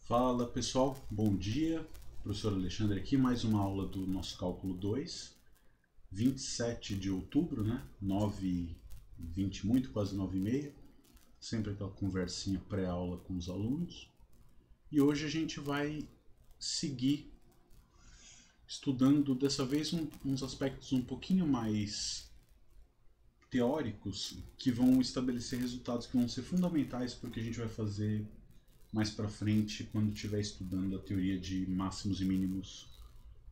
Fala pessoal, bom dia, professor Alexandre aqui, mais uma aula do nosso cálculo 2, 27 de outubro, né, 9h20 muito, quase 9h30, sempre aquela conversinha pré-aula com os alunos, e hoje a gente vai seguir estudando dessa vez uns aspectos um pouquinho mais teóricos, que vão estabelecer resultados que vão ser fundamentais para o que a gente vai fazer mais para frente quando estiver estudando a teoria de máximos e mínimos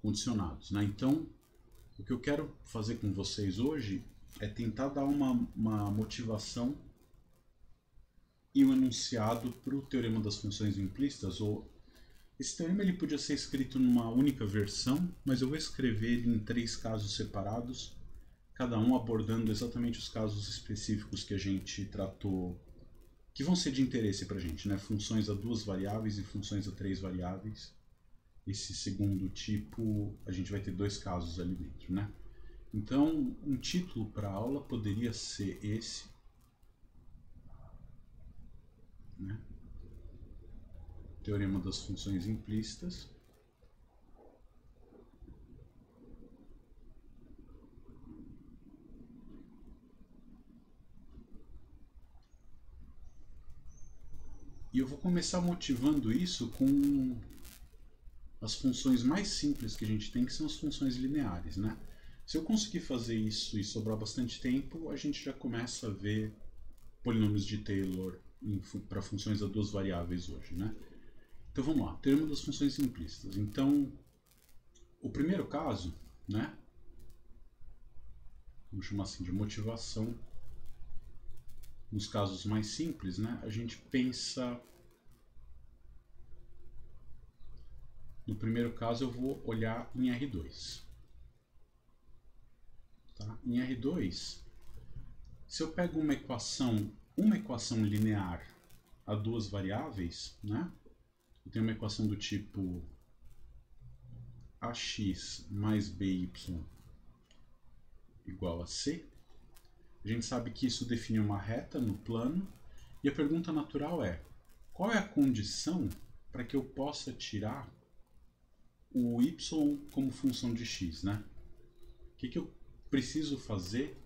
condicionados, né? Então, o que eu quero fazer com vocês hoje é tentar dar uma motivação e um enunciado para o teorema das funções implícitas. Esse teorema ele podia ser escrito numa única versão, mas eu vou escrever ele em 3 casos separados, cada um abordando exatamente os casos específicos que a gente tratou, que vão ser de interesse para a gente, né? Funções a 2 variáveis e funções a 3 variáveis. Esse segundo tipo, a gente vai ter 2 casos ali dentro, né? Então, um título para a aula poderia ser esse, né? Teorema das funções implícitas. E eu vou começar motivando isso com as funções mais simples que a gente tem, que são as funções lineares, né? Se eu conseguir fazer isso e sobrar bastante tempo, a gente já começa a ver polinômios de Taylor para funções a 2 variáveis hoje, né? Então vamos lá, teorema das funções implícitas. Então, o primeiro caso, né? Vamos chamar assim de motivação. Nos casos mais simples, né, a gente pensa... No primeiro caso eu vou olhar em R2. Tá? Em R2, se eu pego uma equação linear a 2 variáveis, né, eu tenho uma equação do tipo ax mais by igual a c, a gente sabe que isso define uma reta no plano, e a pergunta natural é: qual é a condição para que eu possa tirar o y como função de x, né? O que eu preciso fazer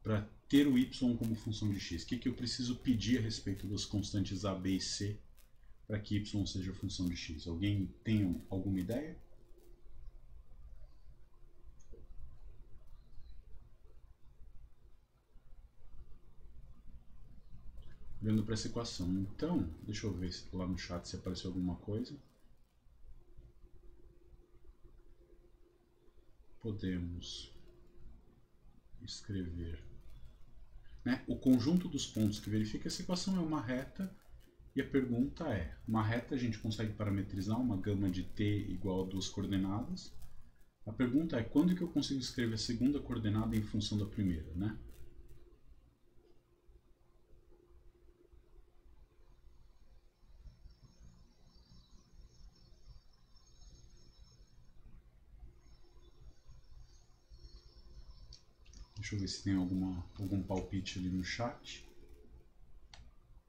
para ter o y como função de x? O que eu preciso pedir a respeito das constantes a, b e c para que y seja função de x? Alguém tem alguma ideia? Olhando para essa equação. Então, deixa eu ver lá no chat se apareceu alguma coisa. Podemos escrever, né? O conjunto dos pontos que verifica essa equação é uma reta, e a pergunta é: uma reta a gente consegue parametrizar uma gama de t igual a 2 coordenadas. A pergunta é: quando que eu consigo escrever a segunda coordenada em função da primeira, né? Deixa eu ver se tem algum palpite ali no chat.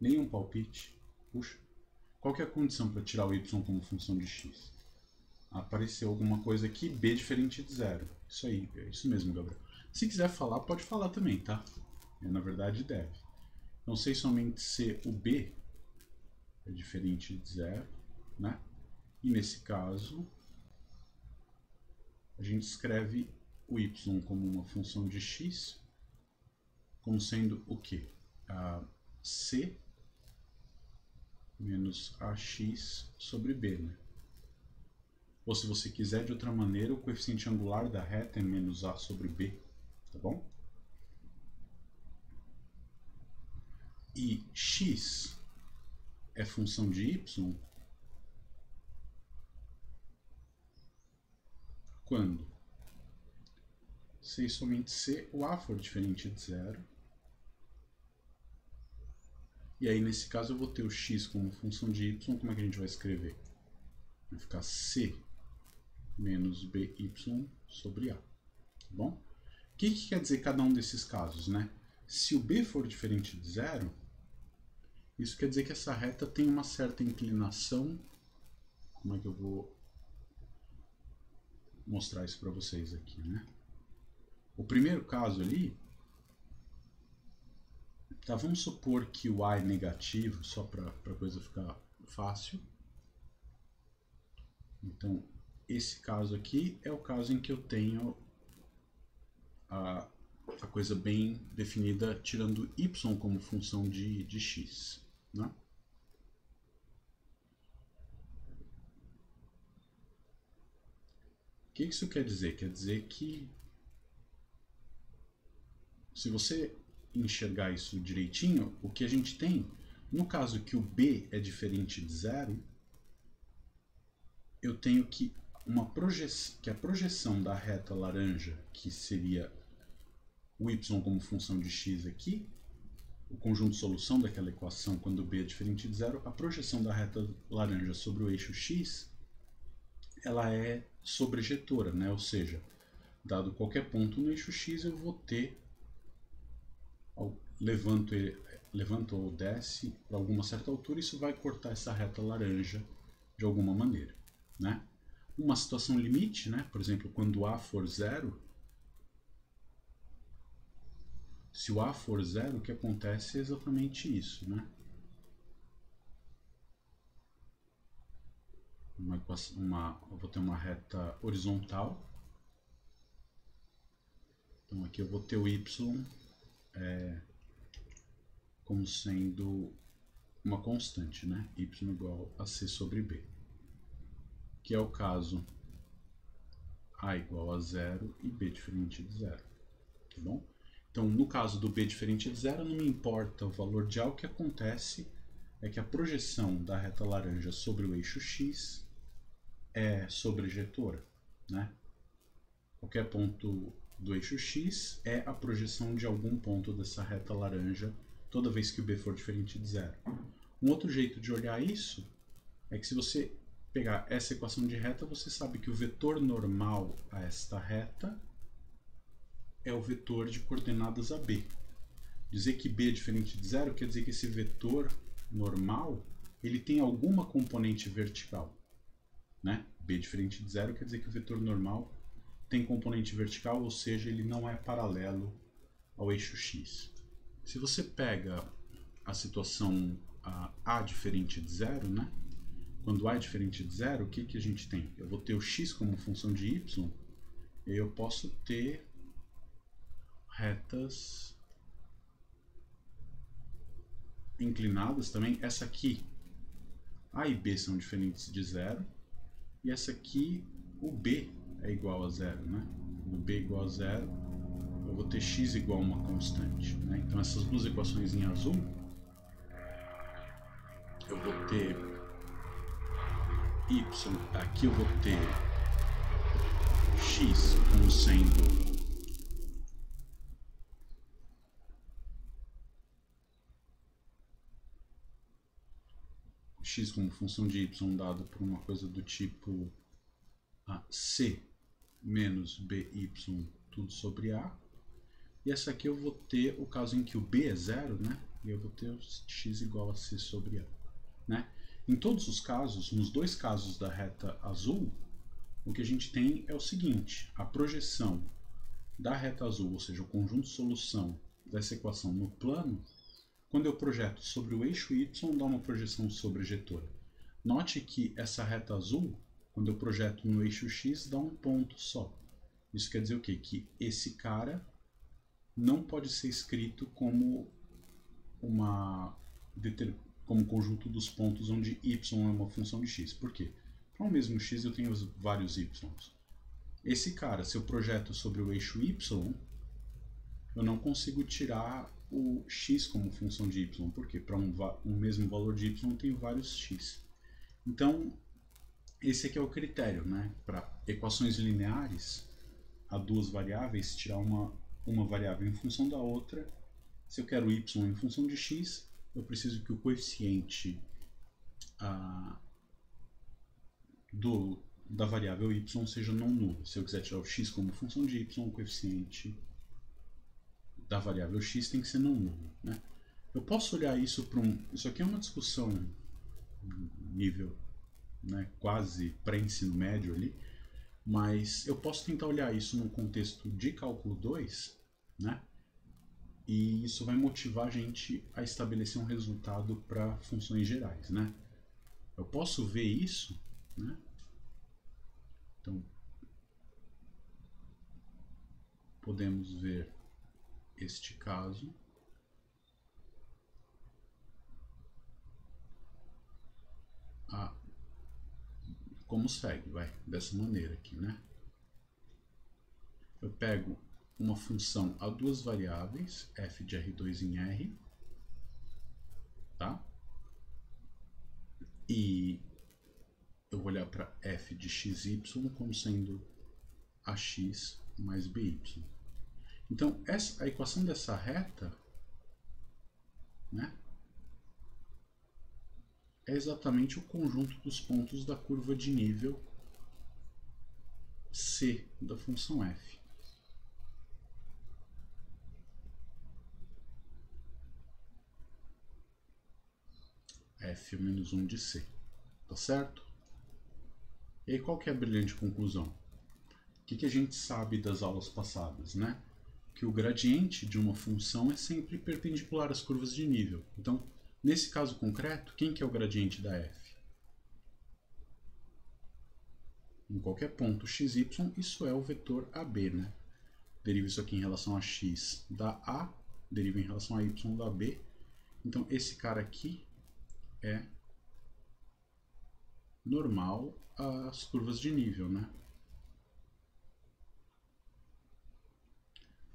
Nenhum palpite. Puxa. Qual que é a condição para tirar o y como função de x? Apareceu alguma coisa aqui, b diferente de 0. Isso aí, é isso mesmo, Gabriel. Se quiser falar, pode falar também, tá? Na verdade, deve. Não sei somente se o b é diferente de 0, né? E nesse caso, a gente escreve o y como uma função de x, como sendo o quê? C menos ax sobre b, né? Ou se você quiser de outra maneira, o coeficiente angular da reta é menos a sobre b, tá bom? E x é função de y quando se somente se o a for diferente de 0. E aí, nesse caso, eu vou ter o x como função de y. Como é que a gente vai escrever? Vai ficar c menos by sobre a. Tá bom? O que quer dizer cada um desses casos, né? Se o b for diferente de zero, isso quer dizer que essa reta tem uma certa inclinação. Como é que eu vou mostrar isso para vocês aqui, né? O primeiro caso ali, tá, vamos supor que o a é negativo, só para a coisa ficar fácil. Então, esse caso aqui é o caso em que eu tenho a coisa bem definida, tirando y como função de x. Né? O que isso quer dizer? Quer dizer que, se você enxergar isso direitinho, o que a gente tem, no caso que o b é diferente de zero, eu tenho que a projeção da reta laranja, que seria o y como função de x aqui, o conjunto de solução daquela equação quando b é diferente de zero, a projeção da reta laranja sobre o eixo x, ela é sobrejetora, né? Ou seja, dado qualquer ponto no eixo x, eu vou ter, levanto ou desce para alguma certa altura, isso vai cortar essa reta laranja de alguma maneira, né? Uma situação limite, né? Por exemplo, quando a for zero, se o a for zero, o que acontece é exatamente isso, né? Eu vou ter uma reta horizontal. Então aqui eu vou ter o y como sendo uma constante, né? Y igual a c sobre b. Que é o caso a igual a zero e b diferente de zero. Tá bom? Então, no caso do b diferente de zero, não me importa o valor de a, o que acontece é que a projeção da reta laranja sobre o eixo x é sobrejetora, né? Qualquer ponto do eixo x é a projeção de algum ponto dessa reta laranja toda vez que o b for diferente de zero. Um outro jeito de olhar isso é que, se você pegar essa equação de reta, você sabe que o vetor normal a esta reta é o vetor de coordenadas AB. Dizer que b é diferente de zero quer dizer que esse vetor normal ele tem alguma componente vertical, né? B diferente de zero quer dizer que o vetor normal tem componente vertical, ou seja, ele não é paralelo ao eixo x. Se você pega a situação a diferente de zero, né? Quando a é diferente de zero, o que a gente tem? Eu vou ter o x como função de y, e eu posso ter retas inclinadas também. Essa aqui, a e b são diferentes de zero, e essa aqui, o b é igual a zero, né? O b igual a zero, eu vou ter x igual a uma constante, né? Então essas duas equações em azul, eu vou ter y, aqui eu vou ter x como sendo x como função de y dado por uma coisa do tipo c menos by tudo sobre a. E essa aqui eu vou ter o caso em que o b é zero, né? E eu vou ter x igual a c sobre a, né? Em todos os casos, nos dois casos da reta azul, o que a gente tem é o seguinte: a projeção da reta azul, ou seja, o conjunto de solução dessa equação no plano, quando eu projeto sobre o eixo y, dá uma projeção sobrejetora. Note que essa reta azul, quando eu projeto no eixo x, dá um ponto só. Isso quer dizer o quê? Que esse cara não pode ser escrito como como conjunto dos pontos onde y é uma função de x. Por quê? Para o mesmo x eu tenho vários y. Esse cara, se eu projeto sobre o eixo y, eu não consigo tirar o x como função de y. Por quê? Para um mesmo valor de y eu tenho vários x. Então, esse aqui é o critério, né? Para equações lineares, a duas variáveis, tirar uma variável em função da outra. Se eu quero y em função de x, eu preciso que o coeficiente da variável y seja não nulo. Se eu quiser tirar o x como função de y, o coeficiente da variável x tem que ser não nulo, né? Eu posso olhar isso para um... Isso aqui é uma discussão nível, né, quase pré-ensino médio ali, mas eu posso tentar olhar isso num contexto de cálculo 2, né? E isso vai motivar a gente a estabelecer um resultado para funções gerais, né? Eu posso ver isso, né? Então, podemos ver este caso. Como segue, vai, dessa maneira aqui, né? Eu pego uma função a duas variáveis, f de R2 em R, tá? E eu vou olhar para f de xy como sendo ax mais by. Então, a equação dessa reta, né, é exatamente o conjunto dos pontos da curva de nível C da função f. F menos 1 de C, tá certo? E aí qual que é a brilhante conclusão? O que a gente sabe das aulas passadas, né? Que o gradiente de uma função é sempre perpendicular às curvas de nível. Então, nesse caso concreto, quem que é o gradiente da f? Em qualquer ponto xy, isso é o vetor AB, né? Deriva isso aqui em relação a x da A, deriva em relação a y da B. Então, esse cara aqui é normal às curvas de nível, né?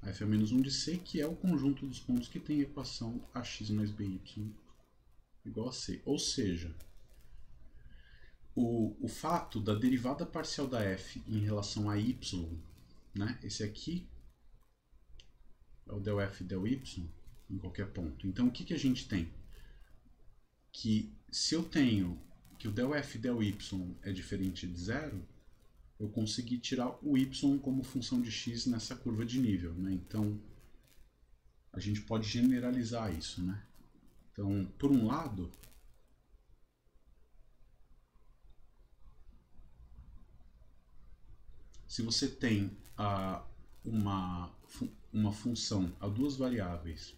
A f é menos 1 de C, que é o conjunto dos pontos que tem a equação ax mais by igual a C. Ou seja, o fato da derivada parcial da f em relação a y, né? Esse aqui é o del f del y em qualquer ponto. Então, o que a gente tem? Que se eu tenho que o del f del y é diferente de zero, eu consegui tirar o y como função de x nessa curva de nível, né? Então, a gente pode generalizar isso, né? Então, por um lado, se você tem uma função a duas variáveis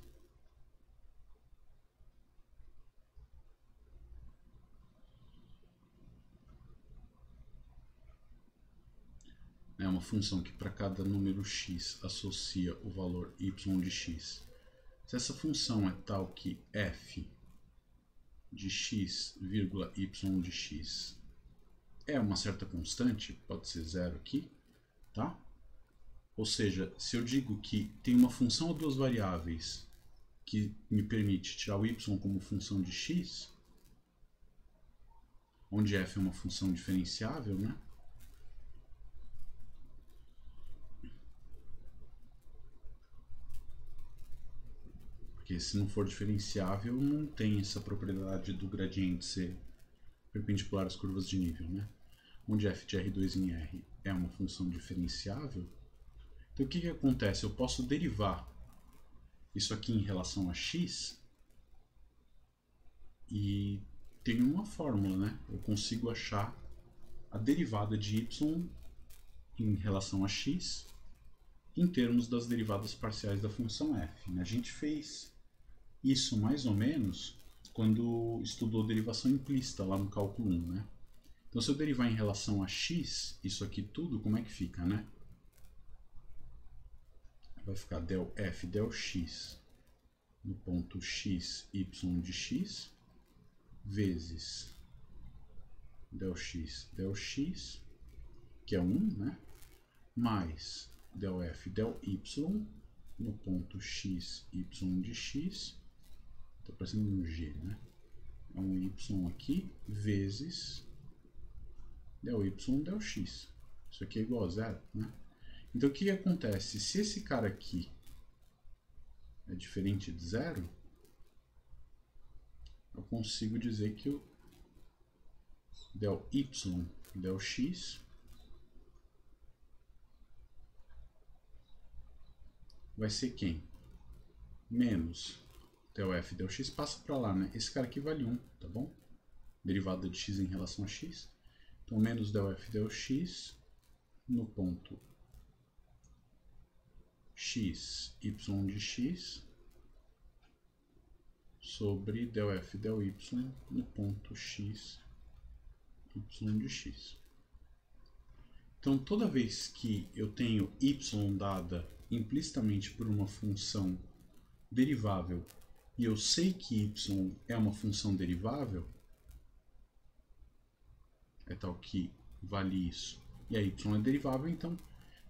é uma função que para cada número x associa o valor y de x. Se essa função é tal que f de x, y de x é uma certa constante, pode ser zero aqui, tá? Ou seja, se eu digo que tem uma função a duas variáveis que me permite tirar o y como função de x, onde f é uma função diferenciável, né? Porque se não for diferenciável, não tem essa propriedade do gradiente ser perpendicular às curvas de nível, né? Onde f de R2 em R é uma função diferenciável. Então o que acontece? Eu posso derivar isso aqui em relação a x e tem uma fórmula, né? Eu consigo achar a derivada de y em relação a x em termos das derivadas parciais da função f, né? A gente fez isso mais ou menos quando estudou derivação implícita lá no cálculo 1, né? Então, se eu derivar em relação a x, isso aqui tudo, como é que fica, né? Vai ficar del f del x no ponto x, y de x, vezes del x, que é 1, né? Mais del f del y no ponto x, y de x, tá parecendo um g, né? É um y aqui, vezes del y del x. Isso aqui é igual a zero, né? Então, o que acontece? Se esse cara aqui é diferente de zero, eu consigo dizer que o del y del x vai ser quem? Menos del f del x, passa para lá, né? Esse cara aqui vale 1, tá bom? Derivada de x em relação a x. Então, menos del f del x no ponto x, y de x, sobre del f del y no ponto x, y de x. Então, toda vez que eu tenho y dada implicitamente por uma função derivável e eu sei que y é uma função derivável, é tal que vale isso, e a y é derivável, então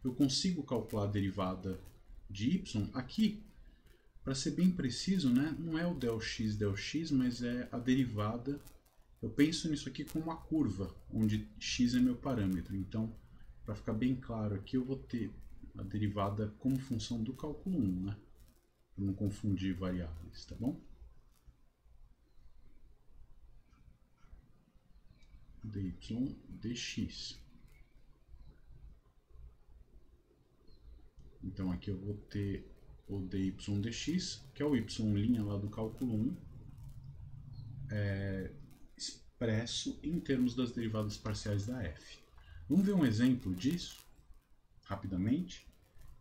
eu consigo calcular a derivada de y aqui. Para ser bem preciso, né, não é o del x, mas é a derivada. Eu penso nisso aqui como uma curva, onde x é meu parâmetro. Então, para ficar bem claro aqui, eu vou ter a derivada como função do cálculo 1, né? Para não confundir variáveis, tá bom? dy dx. Então aqui eu vou ter o dy dx, que é o y' lá do cálculo 1, expresso em termos das derivadas parciais da f. Vamos ver um exemplo disso, rapidamente,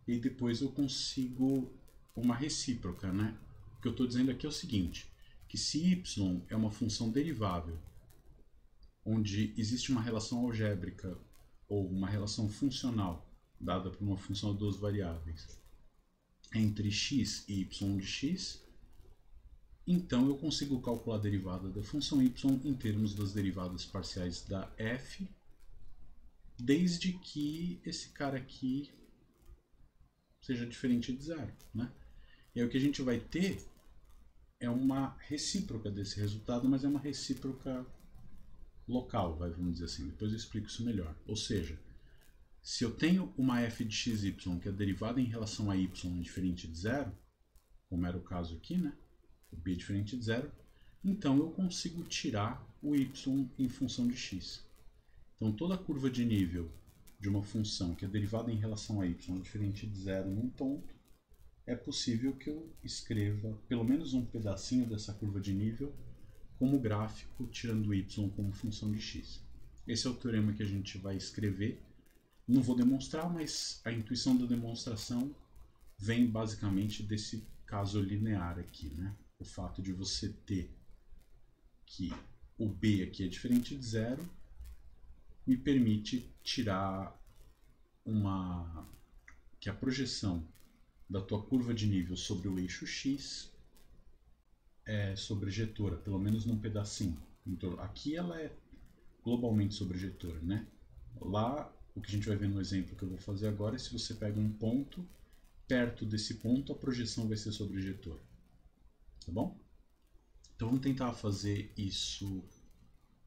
e depois eu consigo uma recíproca, né? O que eu estou dizendo aqui é o seguinte, que se y é uma função derivável, onde existe uma relação algébrica ou uma relação funcional dada por uma função de duas variáveis entre x e y de x, então eu consigo calcular a derivada da função y em termos das derivadas parciais da f, desde que esse cara aqui seja diferente de zero, né? E aí o que a gente vai ter é uma recíproca desse resultado, mas é uma recíproca local, vamos dizer assim. Depois eu explico isso melhor. Ou seja, se eu tenho uma f de xy que é derivada em relação a y diferente de zero, como era o caso aqui, né? O b é diferente de zero, então eu consigo tirar o y em função de x. Então toda a curva de nível de uma função que é derivada em relação a y diferente de zero num ponto, é possível que eu escreva pelo menos um pedacinho dessa curva de nível como gráfico, tirando y como função de x. Esse é o teorema que a gente vai escrever. Não vou demonstrar, mas a intuição da demonstração vem basicamente desse caso linear aqui, né? O fato de você ter que o b aqui é diferente de zero me permite tirar que a projeção da tua curva de nível sobre o eixo x é sobrejetora, pelo menos num pedacinho. Então, aqui ela é globalmente sobrejetora, né? Lá, o que a gente vai ver no exemplo que eu vou fazer agora é se você pega um ponto, perto desse ponto a projeção vai ser sobrejetora. Tá bom? Então vamos tentar fazer isso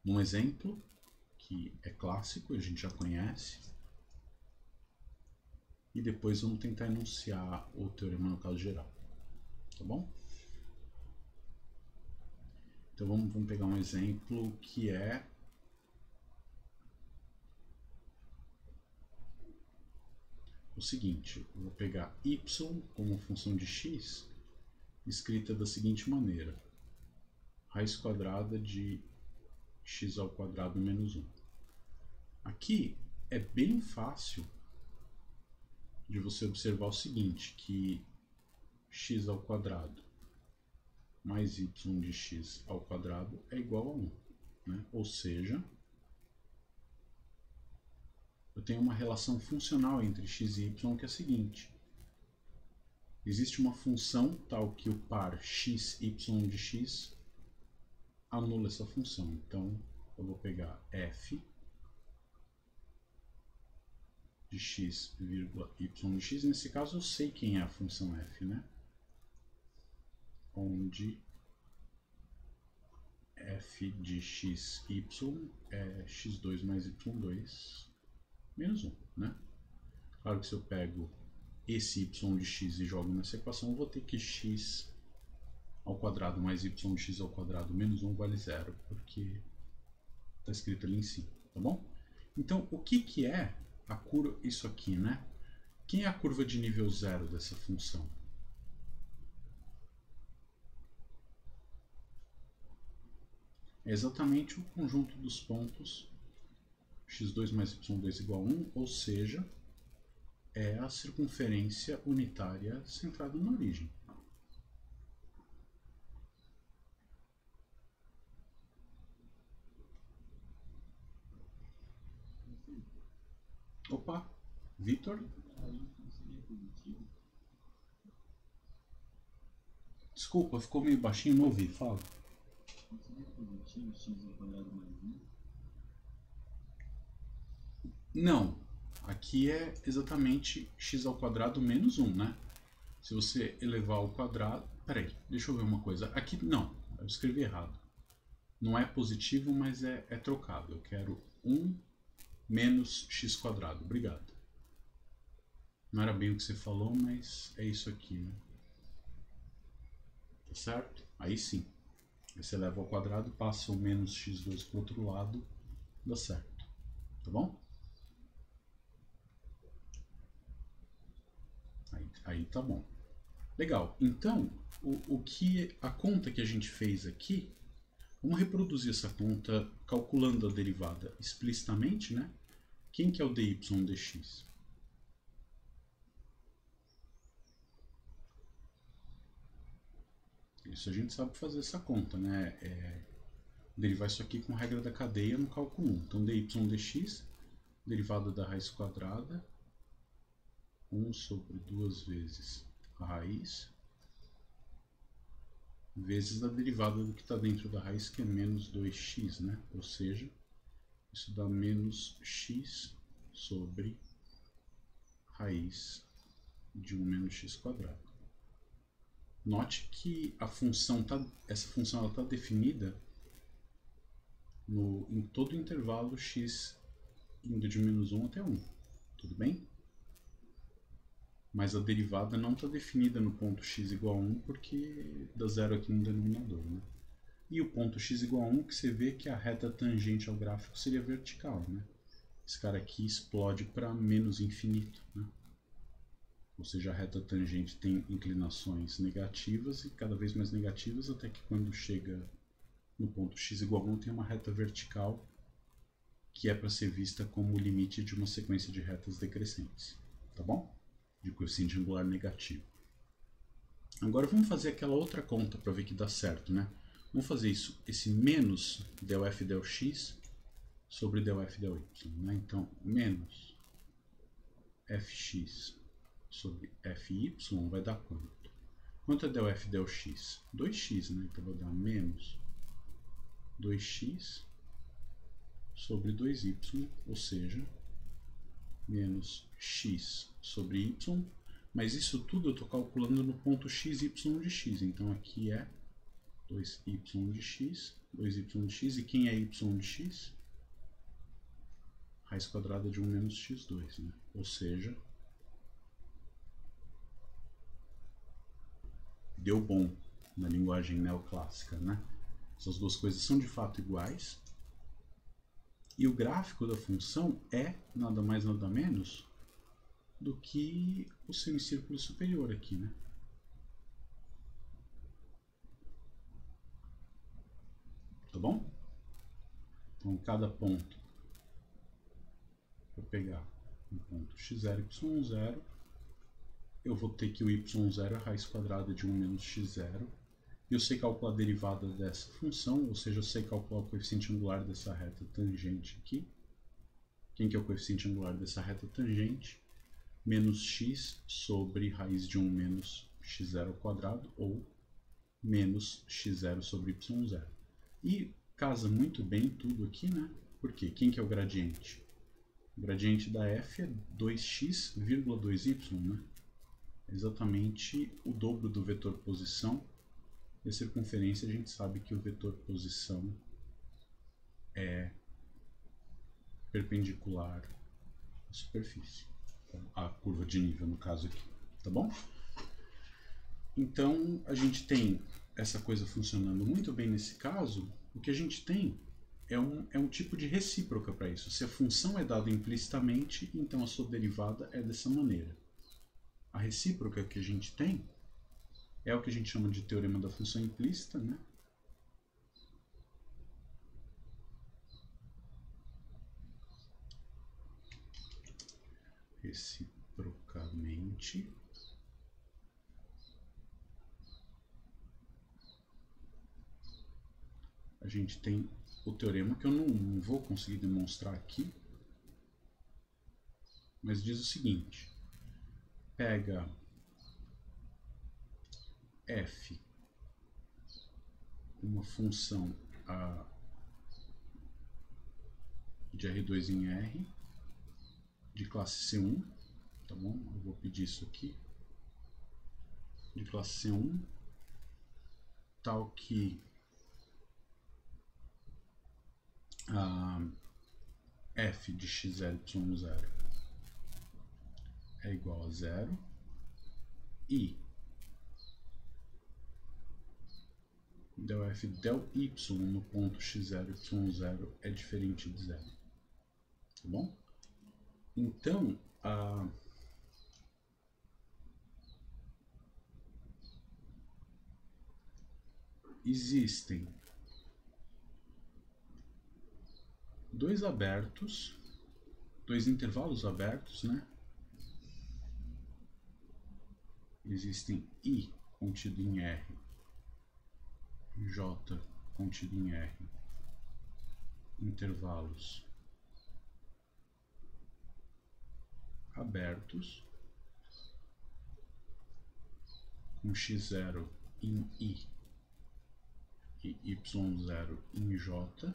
num exemplo que é clássico, a gente já conhece. E depois vamos tentar enunciar o teorema no caso geral. Tá bom? Então vamos pegar um exemplo que é o seguinte, eu vou pegar y como função de x, escrita da seguinte maneira: raiz quadrada de x ao quadrado menos 1. Aqui é bem fácil de você observar o seguinte, que x ao quadrado mais y de x ao quadrado é igual a 1, né? Ou seja, eu tenho uma relação funcional entre x e y que é a seguinte: existe uma função tal que o par x, y de x anula essa função. Então, eu vou pegar f de x, vírgula, y de x. Nesse caso, eu sei quem é a função f, né? Onde f de x, y é x2 mais y2 menos 1, né? Claro que se eu pego esse y de x e jogo nessa equação, eu vou ter que x ao quadrado mais y de x ao quadrado menos 1 vale 0, porque está escrito ali em cima, tá bom? Então, o que, que é a curva, isso aqui, né? Quem é a curva de nível 0 dessa função? É exatamente o conjunto dos pontos x2 mais y2 igual a 1, ou seja, é a circunferência unitária centrada na origem. Opa, Vitor? Desculpa, ficou meio baixinho, não ouvi, fala. Não, aqui é exatamente x ao quadrado menos 1, né? Se você elevar ao quadrado... Peraí, deixa eu ver uma coisa. Aqui, não, eu escrevi errado. Não é positivo, mas é trocado. Eu quero 1 menos x quadrado. Obrigado. Não era bem o que você falou, mas é isso aqui, né? Tá certo? Aí sim. Aí você eleva ao quadrado, passa o menos x2 para o outro lado, dá certo. Tá bom? Aí tá bom. Legal. Então, a conta que a gente fez aqui, vamos reproduzir essa conta calculando a derivada explicitamente, né? Quem que é o dy dx? Isso a gente sabe fazer essa conta, né? Derivar isso aqui com regra da cadeia no cálculo 1. Então, dy dx, derivada da raiz quadrada, 1 sobre 2 vezes a raiz, vezes a derivada do que está dentro da raiz, que é menos 2x, né? Ou seja, isso dá menos x sobre raiz de 1 menos x quadrado. Note que essa função está definida em todo o intervalo x indo de menos 1 até 1. Tudo bem? Mas a derivada não está definida no ponto x igual a 1 porque dá zero aqui no denominador, né? E o ponto x igual a 1 que você vê que a reta tangente ao gráfico seria vertical, né? Esse cara aqui explode para menos infinito, né? Ou seja, a reta tangente tem inclinações negativas e cada vez mais negativas, até que quando chega no ponto x igual a 1 tem uma reta vertical que é para ser vista como o limite de uma sequência de retas decrescentes, tá bom? De coeficiente angular negativo. Agora vamos fazer aquela outra conta para ver que dá certo, né? Vamos fazer isso, esse menos del f del x sobre del f del y, né? Então, menos fx sobre fy vai dar quanto? Quanto é del f del x? 2x, né? Então vai dar menos 2x sobre 2y, ou seja, menos x sobre y, mas isso tudo eu estou calculando no ponto x, y de x, então aqui é 2y de x, 2y de x, e quem é y de x? Raiz quadrada de 1 menos x2, né? Ou seja, deu bom na linguagem neoclássica, né? Essas duas coisas são de fato iguais, e o gráfico da função é nada mais nada menos do que o semicírculo superior aqui, né? Tá bom? Então, cada ponto, vou pegar um ponto x0, y0, eu vou ter que o y0 é a raiz quadrada de 1 menos x0, e eu sei calcular a derivada dessa função, ou seja, eu sei calcular o coeficiente angular dessa reta tangente aqui. Quem que é o coeficiente angular dessa reta tangente? Menos x sobre raiz de 1 menos x0 ao quadrado, ou menos x0 sobre y0. E casa muito bem tudo aqui, né? Por quê? Quem que é o gradiente? O gradiente da f é 2x,2y, né? É exatamente o dobro do vetor posição. E a circunferência, a gente sabe que o vetor posição é perpendicular à superfície, a curva de nível no caso aqui, tá bom? Então a gente tem essa coisa funcionando muito bem nesse caso. O que a gente tem é um tipo de recíproca para isso. Se a função é dada implicitamente, então a sua derivada é dessa maneira. A recíproca que a gente tem é o que a gente chama de teorema da função implícita, né? Reciprocamente. A gente tem o teorema que eu não vou conseguir demonstrar aqui, mas diz o seguinte: pega f, uma função de R2 em R, de classe C1, tá bom? Eu vou pedir isso aqui, de classe C1, tal que f de xy0 é igual a 0 e del f del y no ponto x0, y0 é diferente de 0. Tá bom? Então, existem dois intervalos abertos, né? Existem I contido em R, J contido em R, intervalos abertos, com x0 em I e y0 em J,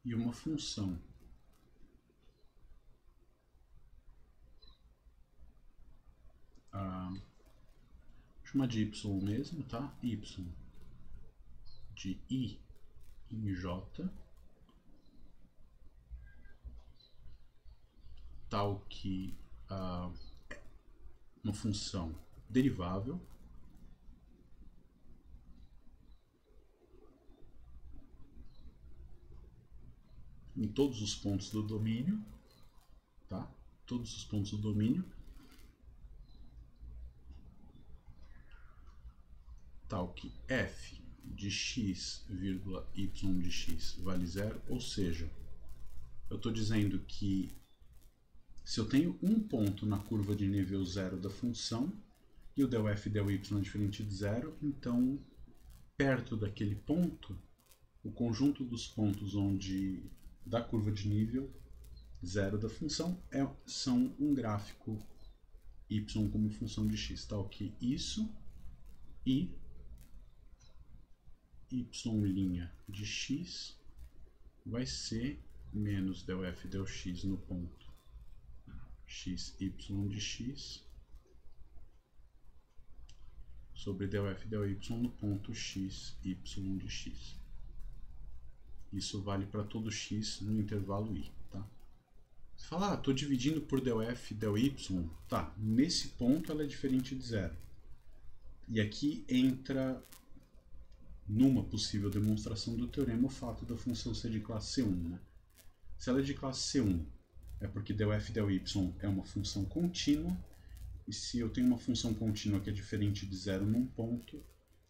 e uma função chama de y mesmo, tá? Y de I em J, tal que uma função derivável em todos os pontos do domínio, tá? Todos os pontos do domínio, tal que f de x, y de x vale 0, ou seja, eu estou dizendo que se eu tenho um ponto na curva de nível 0 da função e o del f e del y é diferente de 0, então perto daquele ponto, o conjunto dos pontos da curva de nível 0 da função são um gráfico y como função de x, tal que isso e y' de x vai ser menos del f del x no ponto x, y de x sobre del f del y no ponto x, y de x. Isso vale para todo x no intervalo i, tá? Você fala, estou dividindo por del f del y, tá, nesse ponto ela é diferente de 0. E aqui entra, numa possível demonstração do teorema, o fato da função ser de classe C1, né? Se ela é de classe C1, é porque del f del y é uma função contínua, e se eu tenho uma função contínua que é diferente de 0 num ponto,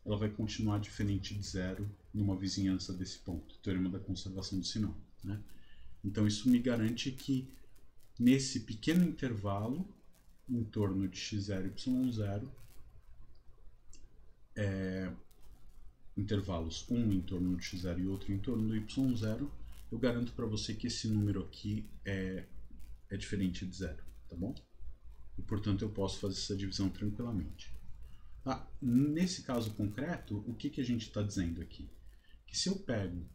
ela vai continuar diferente de 0 numa vizinhança desse ponto, teorema da conservação do sinal, né? Então isso me garante que nesse pequeno intervalo, em torno de x0 e y0, intervalos, um em torno de x0 e outro em torno do y0, eu garanto para você que esse número aqui é diferente de 0, tá bom? E, portanto, eu posso fazer essa divisão tranquilamente. Nesse caso concreto, o que a gente está dizendo aqui? Que se eu pego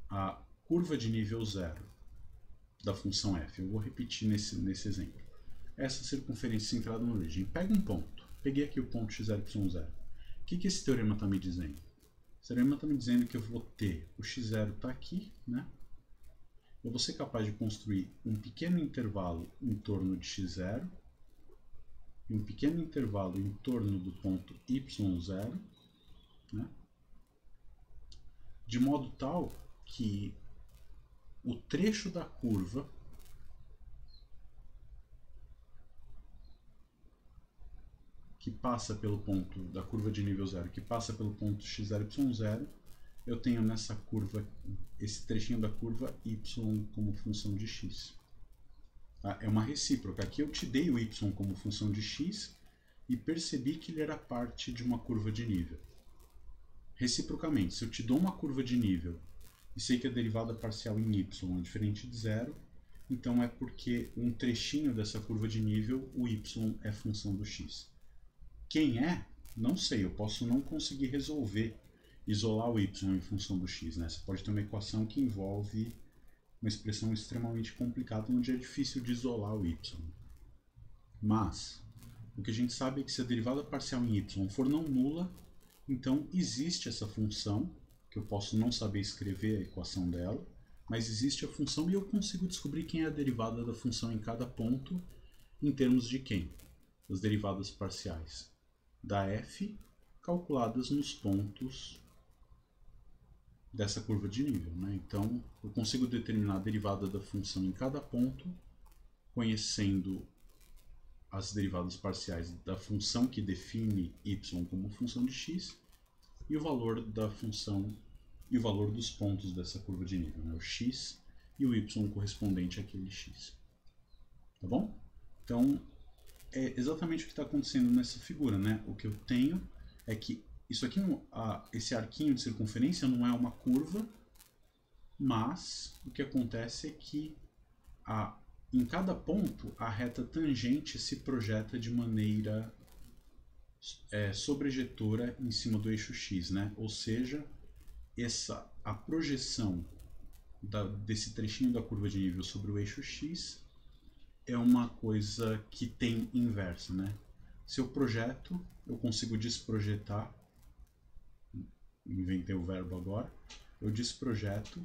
a curva de nível 0 da função f, eu vou repetir nesse exemplo, essa circunferência centrada na origem, pega um ponto, peguei aqui o ponto x0, y0. O que esse teorema está me dizendo? Esse teorema está me dizendo que eu vou ter, o x0 está aqui, né? Eu vou ser capaz de construir um pequeno intervalo em torno de x0 e um pequeno intervalo em torno do ponto y0, né? De modo tal que o trecho da curva que passa pelo ponto da curva de nível 0, que passa pelo ponto x0, y0, eu tenho nessa curva, esse trechinho da curva y como função de x. Tá? É uma recíproca. Aqui eu te dei o y como função de x e percebi que ele era parte de uma curva de nível. Reciprocamente, se eu te dou uma curva de nível e sei que a derivada parcial em y é diferente de zero, então é porque um trechinho dessa curva de nível, o y é função do x. Quem é? Não sei, eu posso não conseguir resolver, isolar o y em função do x, né? Você pode ter uma equação que envolve uma expressão extremamente complicada, onde é difícil de isolar o y. Mas, o que a gente sabe é que se a derivada parcial em y for não nula, então existe essa função, que eu posso não saber escrever a equação dela, mas existe a função e eu consigo descobrir quem é a derivada da função em cada ponto, em termos de quem? As derivadas parciais da f calculadas nos pontos dessa curva de nível, né? Então, eu consigo determinar a derivada da função em cada ponto, conhecendo as derivadas parciais da função que define y como função de x e o valor da função e o valor dos pontos dessa curva de nível, né? O x e o y correspondente àquele x. Tá bom? Então, é exatamente o que está acontecendo nessa figura, né? O que eu tenho é que isso aqui, esse arquinho de circunferência não é uma curva, mas o que acontece é que em cada ponto a reta tangente se projeta de maneira sobrejetora em cima do eixo x, né? Ou seja, a projeção desse trechinho da curva de nível sobre o eixo x é uma coisa que tem inversa, né? Se eu projeto, eu consigo desprojetar, inventei o verbo agora, eu desprojeto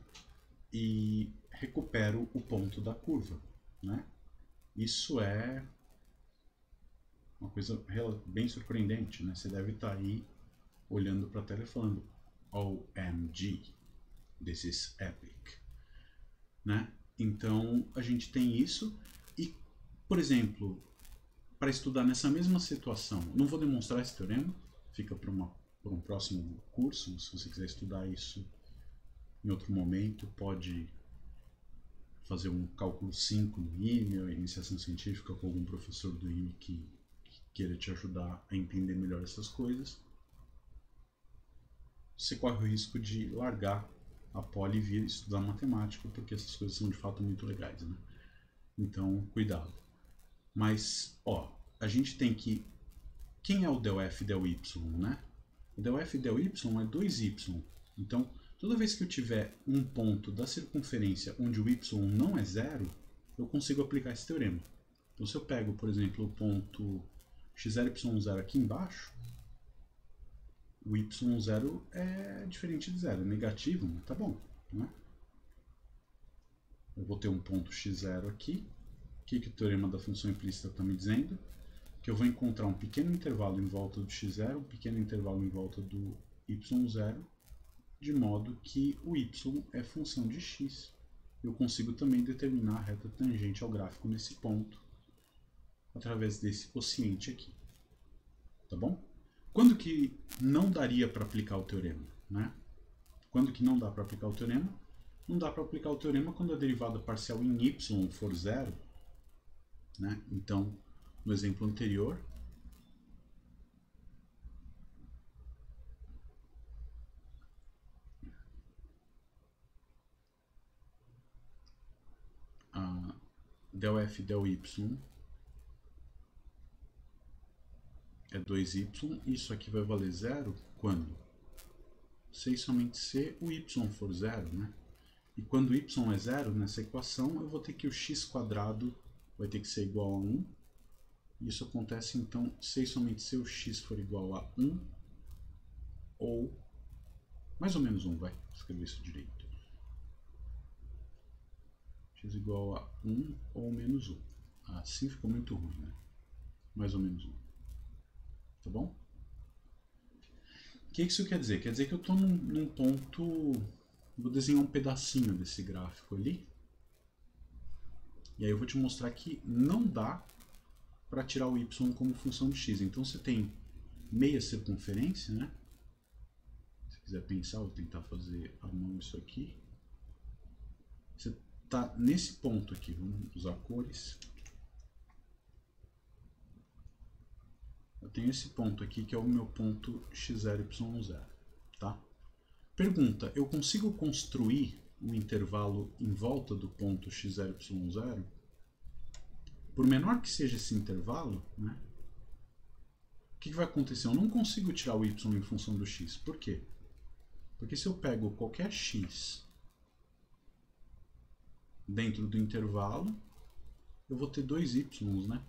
e recupero o ponto da curva, né? Isso é uma coisa bem surpreendente, né? Você deve estar aí olhando para a tela e falando OMG, this is epic, né? Então a gente tem isso e, por exemplo, para estudar nessa mesma situação, não vou demonstrar esse teorema, fica para um próximo curso. Se você quiser estudar isso em outro momento, pode fazer um cálculo 5 no IME, ou iniciação científica com algum professor do IME que queira te ajudar a entender melhor essas coisas. Você corre o risco de largar a poli e vir estudar matemática, porque essas coisas são de fato muito legais, né? Então, cuidado. Mas, ó, a gente tem que... Quem é o del f e del y, né? O del f e del y é 2y. Então, toda vez que eu tiver um ponto da circunferência onde o y não é zero, eu consigo aplicar esse teorema. Então, se eu pego, por exemplo, o ponto x0, y0 aqui embaixo, o y0 é diferente de zero, é negativo, mas tá bom, né? Eu vou ter um ponto x0 aqui. O que o teorema da função implícita está me dizendo? Que eu vou encontrar um pequeno intervalo em volta do x0, um pequeno intervalo em volta do y0, de modo que o y é função de x. Eu consigo também determinar a reta tangente ao gráfico nesse ponto, através desse quociente aqui. Tá bom? Quando que não daria para aplicar o teorema, né? Quando que não dá para aplicar o teorema? Não dá para aplicar o teorema quando a derivada parcial em y for zero, né? Então, no exemplo anterior, a del f del y é 2y, isso aqui vai valer zero quando? Se e somente se o y for zero, né? E quando y é zero, nessa equação, eu vou ter que o x² vai ter que ser igual a 1. Isso acontece, então, se e somente se o x for igual a 1, ou mais ou menos 1, vai escrever isso direito. X igual a 1 ou menos 1. Assim fica muito ruim, né? Mais ou menos 1. Tá bom? O que isso quer dizer? Quer dizer que eu estou num ponto... Vou desenhar um pedacinho desse gráfico ali. E aí eu vou te mostrar que não dá para tirar o y como função de x. Então você tem meia circunferência, né? Se quiser pensar, vou tentar fazer à mão isso aqui. Você está nesse ponto aqui, vamos usar cores. Eu tenho esse ponto aqui que é o meu ponto x0, y0, tá? Pergunta, eu consigo construir um intervalo em volta do ponto x0, y0? Por menor que seja esse intervalo, né? O que vai acontecer? Eu não consigo tirar o y em função do x. Por quê? Porque se eu pego qualquer x dentro do intervalo, eu vou ter dois y, né?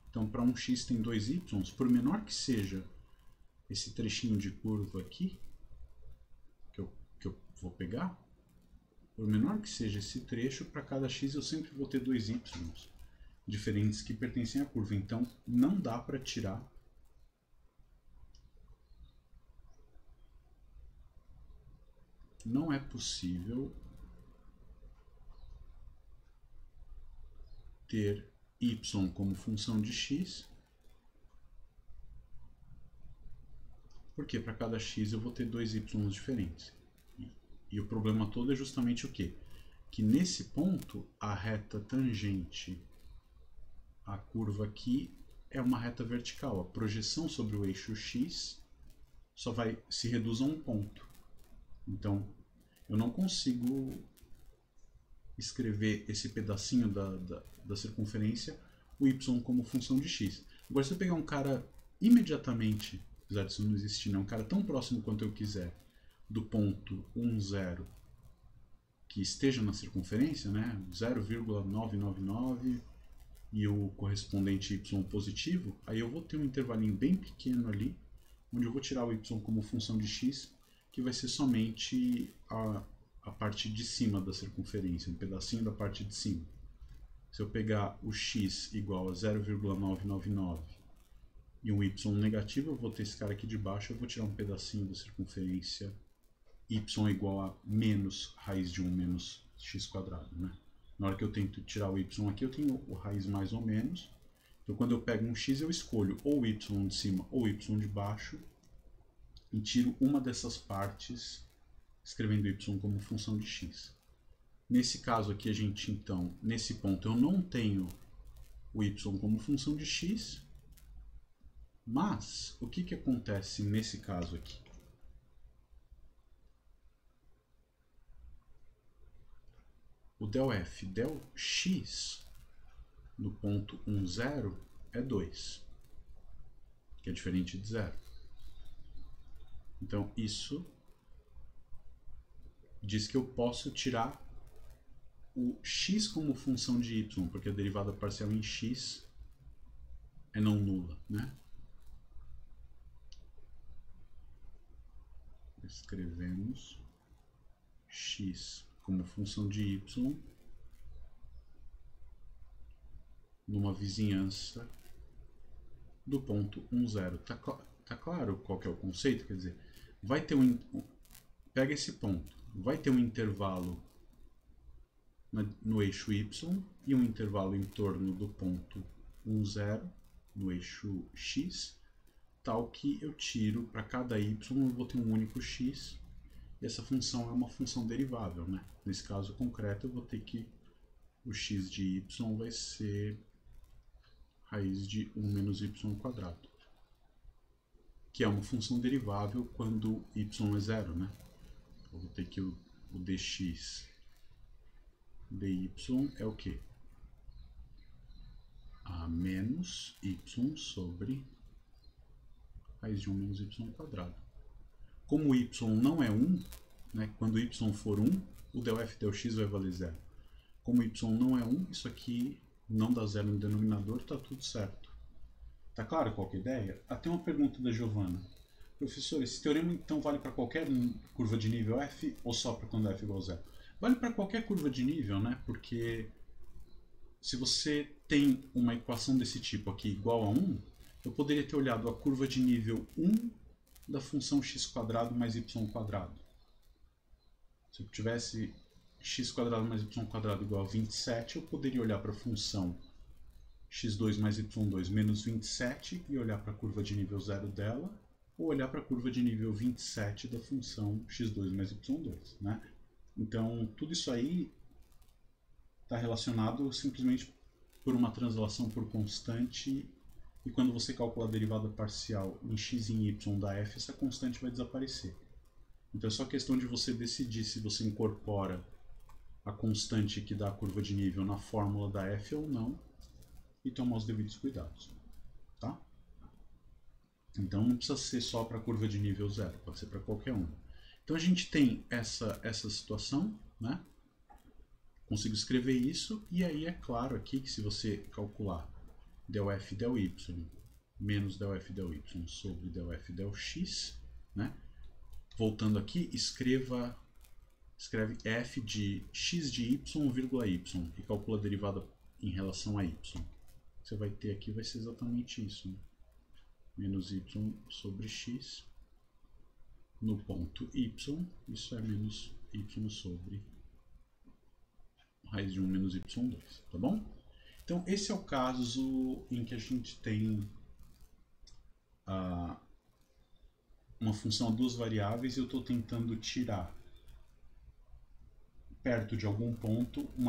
Então, para um x tem dois y, por menor que seja esse trechinho de curva aqui, que eu vou pegar, por menor que seja esse trecho, para cada x eu sempre vou ter dois y diferentes que pertencem à curva. Então, não dá para tirar não é possível ter y como função de x, porque para cada x eu vou ter dois y diferentes. E o problema todo é justamente o quê? Que nesse ponto a reta tangente à curva aqui é uma reta vertical. A projeção sobre o eixo x só se reduz a um ponto. Então, eu não consigo escrever esse pedacinho da circunferência, o y como função de x. Agora, se eu pegar um cara imediatamente, apesar disso não existir, um cara tão próximo quanto eu quiser, do ponto 1, 0, que esteja na circunferência, né, 0,999, e o correspondente y positivo, aí eu vou ter um intervalinho bem pequeno ali, onde eu vou tirar o y como função de x, que vai ser somente a parte de cima da circunferência, um pedacinho da parte de cima. Se eu pegar o x igual a 0,999 e um y negativo, eu vou ter esse cara aqui de baixo, eu vou tirar um pedacinho da circunferência y igual a menos raiz de 1 menos x quadrado, né? Na hora que eu tento tirar o y aqui, eu tenho o raiz mais ou menos. Então, quando eu pego um x, eu escolho ou o y de cima ou o y de baixo e tiro uma dessas partes, escrevendo y como função de x. Nesse caso aqui, a gente, então, nesse ponto, eu não tenho o y como função de x, mas o que acontece nesse caso aqui? O del f del x no ponto 1, 0 é 2, que é diferente de 0. Então, isso diz que eu posso tirar o x como função de y, porque a derivada parcial em x é não nula, né? Escrevemos x como função de y numa vizinhança do ponto 1, 0. Tá claro qual que é o conceito? Quer dizer, vai ter pega esse ponto, vai ter um intervalo no eixo y e um intervalo em torno do ponto 1, 0 no eixo x, tal que eu tiro para cada y, eu vou ter um único x, e essa função é uma função derivável, né? Nesse caso concreto, eu vou ter que o x de y vai ser raiz de 1 menos y quadrado, que é uma função derivável quando y é 0, né? Eu vou ter que o dx dy é o quê? A menos y sobre raiz de 1 menos y quadrado. Como y não é 1, né, quando y for 1, o del f del x vai valer 0. Como y não é 1, isso aqui não dá 0 no denominador, está tudo certo. Tá claro qual que é a ideia? Até uma pergunta da Giovana. Professor, esse teorema então vale para qualquer curva de nível f ou só para quando f igual a 0? Vale para qualquer curva de nível, né? Porque se você tem uma equação desse tipo aqui igual a 1, eu poderia ter olhado a curva de nível 1 da função x² mais y². Se eu tivesse x² mais y² igual a 27, eu poderia olhar para a função x2 mais y2 menos 27 e olhar para a curva de nível 0 dela, ou olhar para a curva de nível 27 da função x2 mais y2, né? Então, tudo isso aí está relacionado simplesmente por uma translação por constante, e quando você calcula a derivada parcial em x e em y da f, essa constante vai desaparecer. Então é só questão de você decidir se você incorpora a constante que dá a curva de nível na fórmula da f ou não, e tomar os devidos cuidados, tá? Então não precisa ser só para a curva de nível 0, pode ser para qualquer uma. Então a gente tem essa situação, né? Consigo escrever isso, e aí é claro aqui que se você calcular del f del y menos del f del y sobre del f del x, né? Voltando aqui, escreve f de x de y, vírgula y, e calcula a derivada em relação a y. Você vai ter aqui vai ser exatamente isso, né? Menos y sobre x no ponto y, isso é menos y sobre raiz de 1 menos y2, tá bom? Então esse é o caso em que a gente tem uma função a duas variáveis e eu estou tentando tirar perto de algum ponto de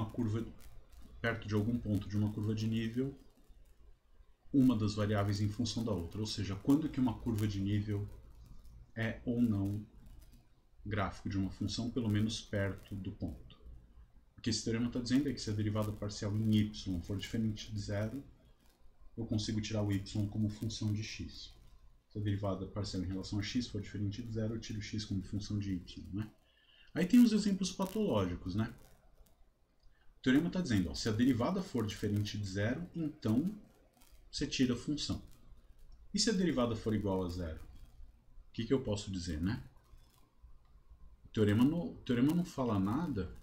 uma curva de nível uma das variáveis em função da outra, ou seja, quando que uma curva de nível é ou não gráfico de uma função, pelo menos perto do ponto. O que esse teorema está dizendo é que se a derivada parcial em y for diferente de zero, eu consigo tirar o y como função de x. Se a derivada parcial em relação a x for diferente de zero, eu tiro x como função de y, né? Aí tem os exemplos patológicos, né? O teorema está dizendo, ó, se a derivada for diferente de zero, então você tira a função. E se a derivada for igual a zero? O que eu posso dizer, né? O teorema não fala nada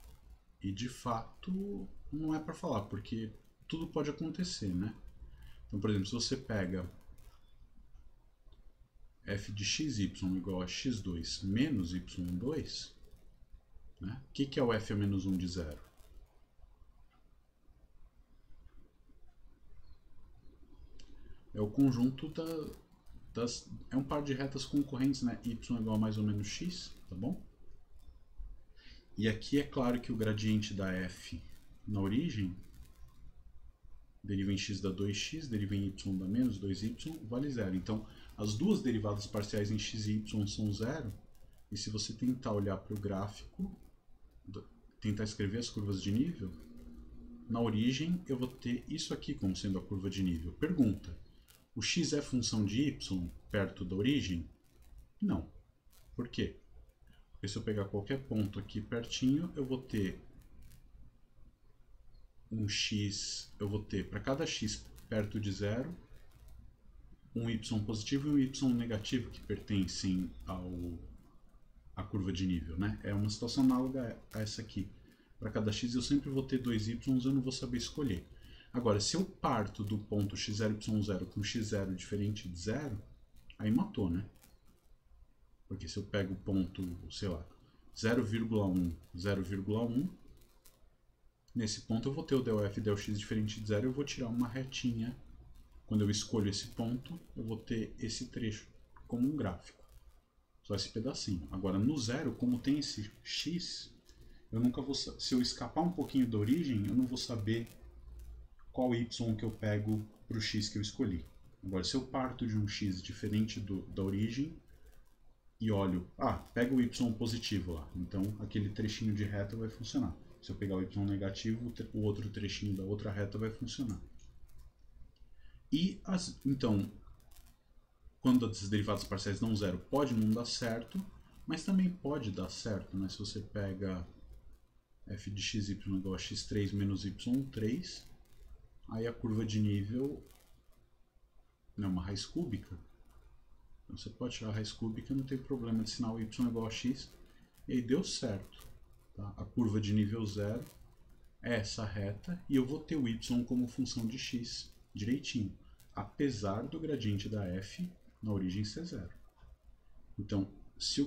e, de fato, não é para falar, porque tudo pode acontecer, né? Então, por exemplo, se você pega f de xy igual a x2 menos y2, né? O que é o f a menos 1 de zero? É o conjunto é um par de retas concorrentes, né? Y igual a mais ou menos x, tá bom? E aqui é claro que o gradiente da f na origem deriva em x dá 2x, deriva em y dá menos 2y, vale zero. Então, as duas derivadas parciais em x e y são zero, e se você tentar olhar para o gráfico, tentar escrever as curvas de nível, na origem eu vou ter isso aqui como sendo a curva de nível. Pergunta: o x é função de y perto da origem? Não. Por quê? Porque se eu pegar qualquer ponto aqui pertinho, eu vou ter um x, eu vou ter para cada x perto de zero, um y positivo e um y negativo que pertencem à curva de nível, né? É uma situação análoga a essa aqui. Para cada x eu sempre vou ter dois y, eu não vou saber escolher. Agora, se eu parto do ponto x0, y0 com x0 diferente de zero, aí matou, né? Porque se eu pego o ponto, sei lá, 0,1, 0,1, nesse ponto eu vou ter o del f del x diferente de zero, eu vou tirar uma retinha. Quando eu escolho esse ponto, eu vou ter esse trecho como um gráfico. Só esse pedacinho. Agora, no zero, como tem esse x, eu nunca vou, se eu escapar um pouquinho da origem, eu não vou saber qual y que eu pego para o x que eu escolhi. Agora, se eu parto de um x diferente da origem e olho, pega o y positivo lá, então aquele trechinho de reta vai funcionar. Se eu pegar o y negativo, o outro trechinho da outra reta vai funcionar. E, então, quando as derivadas parciais dão zero, pode não dar certo, mas também pode dar certo, né? Se você pega f de xy igual a x3 menos y3, aí a curva de nível é uma raiz cúbica. Então você pode tirar a raiz cúbica, não tem problema de sinal y igual a x, e aí deu certo. Tá? A curva de nível 0 é essa reta, e eu vou ter o y como função de x direitinho. apesar do gradiente da f na origem ser zero. Então, se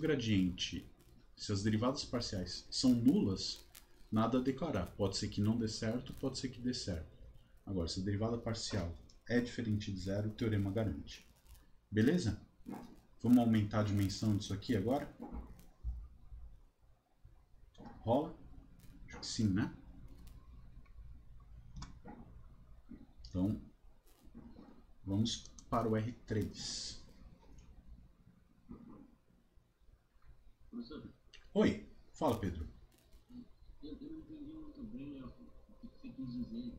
as derivadas parciais são nulas, nada a declarar. Pode ser que não dê certo, pode ser que dê certo. Agora, se a derivada parcial é diferente de zero, o teorema garante. Beleza? Vamos aumentar a dimensão disso aqui agora? Rola? Acho que sim, né? Então, vamos para o R3. Professor, Oi, fala, Pedro. eu não entendi muito bem o que você quis dizer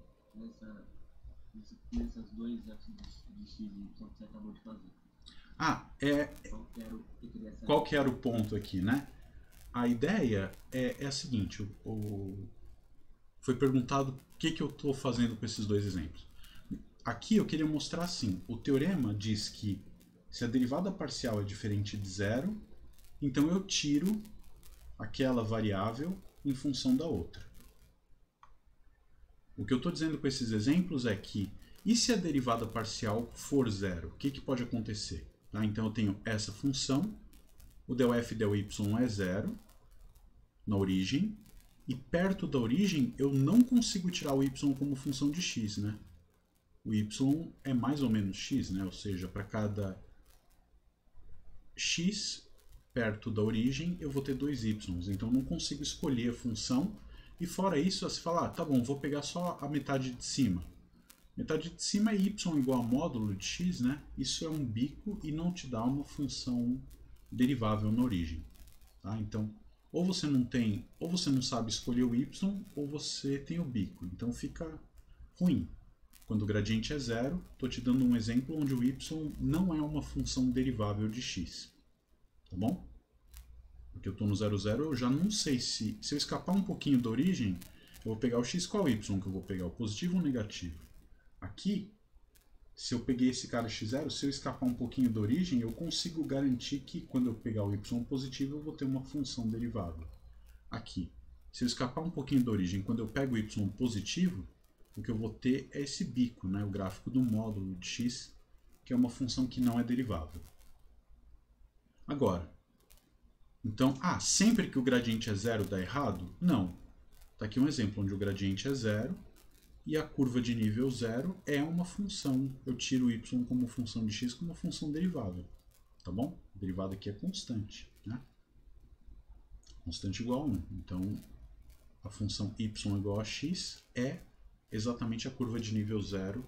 nessas dois f de x e y que você acabou de fazer. Qual que era o ponto aqui, né? A ideia é a seguinte, foi perguntado o que eu estou fazendo com esses dois exemplos. Aqui eu queria mostrar assim, o teorema diz que se a derivada parcial é diferente de zero, então eu tiro aquela variável em função da outra. O que eu estou dizendo com esses exemplos é que, e se a derivada parcial for zero? O que pode acontecer? Tá? Então eu tenho essa função, o del f del y é zero na origem, e perto da origem eu não consigo tirar o y como função de x, né? O y é mais ou menos x, né? Ou seja, para cada x perto da origem eu vou ter dois y, então eu não consigo escolher a função, e fora isso você fala, tá bom, vou pegar só a metade de cima. Metade de cima é y igual a módulo de x, né? Isso é um bico e não te dá uma função derivável na origem. Tá? Então, ou você não sabe escolher o y, ou você tem o bico. Então fica ruim. Quando o gradiente é zero, estou te dando um exemplo onde o y não é uma função derivável de x. Tá bom? Porque eu estou no 0, 0, eu já não sei se eu escapar um pouquinho da origem, eu vou pegar o x, qual y que eu vou pegar? O positivo ou o negativo? Aqui, se eu peguei esse cara x0, se eu escapar um pouquinho da origem, eu consigo garantir que quando eu pegar o y positivo, eu vou ter uma função derivável. Aqui, se eu escapar um pouquinho da origem, quando eu pego o y positivo, o que eu vou ter é esse bico, né, o gráfico do módulo de x, que é uma função que não é derivável. Agora, então, sempre que o gradiente é zero dá errado? Não. Está aqui um exemplo onde o gradiente é zero e a curva de nível zero é uma função. Eu tiro o y como função de x como função derivável. Tá bom? A derivada aqui é constante, né? Constante igual a 1. Então, a função y igual a x é exatamente a curva de nível zero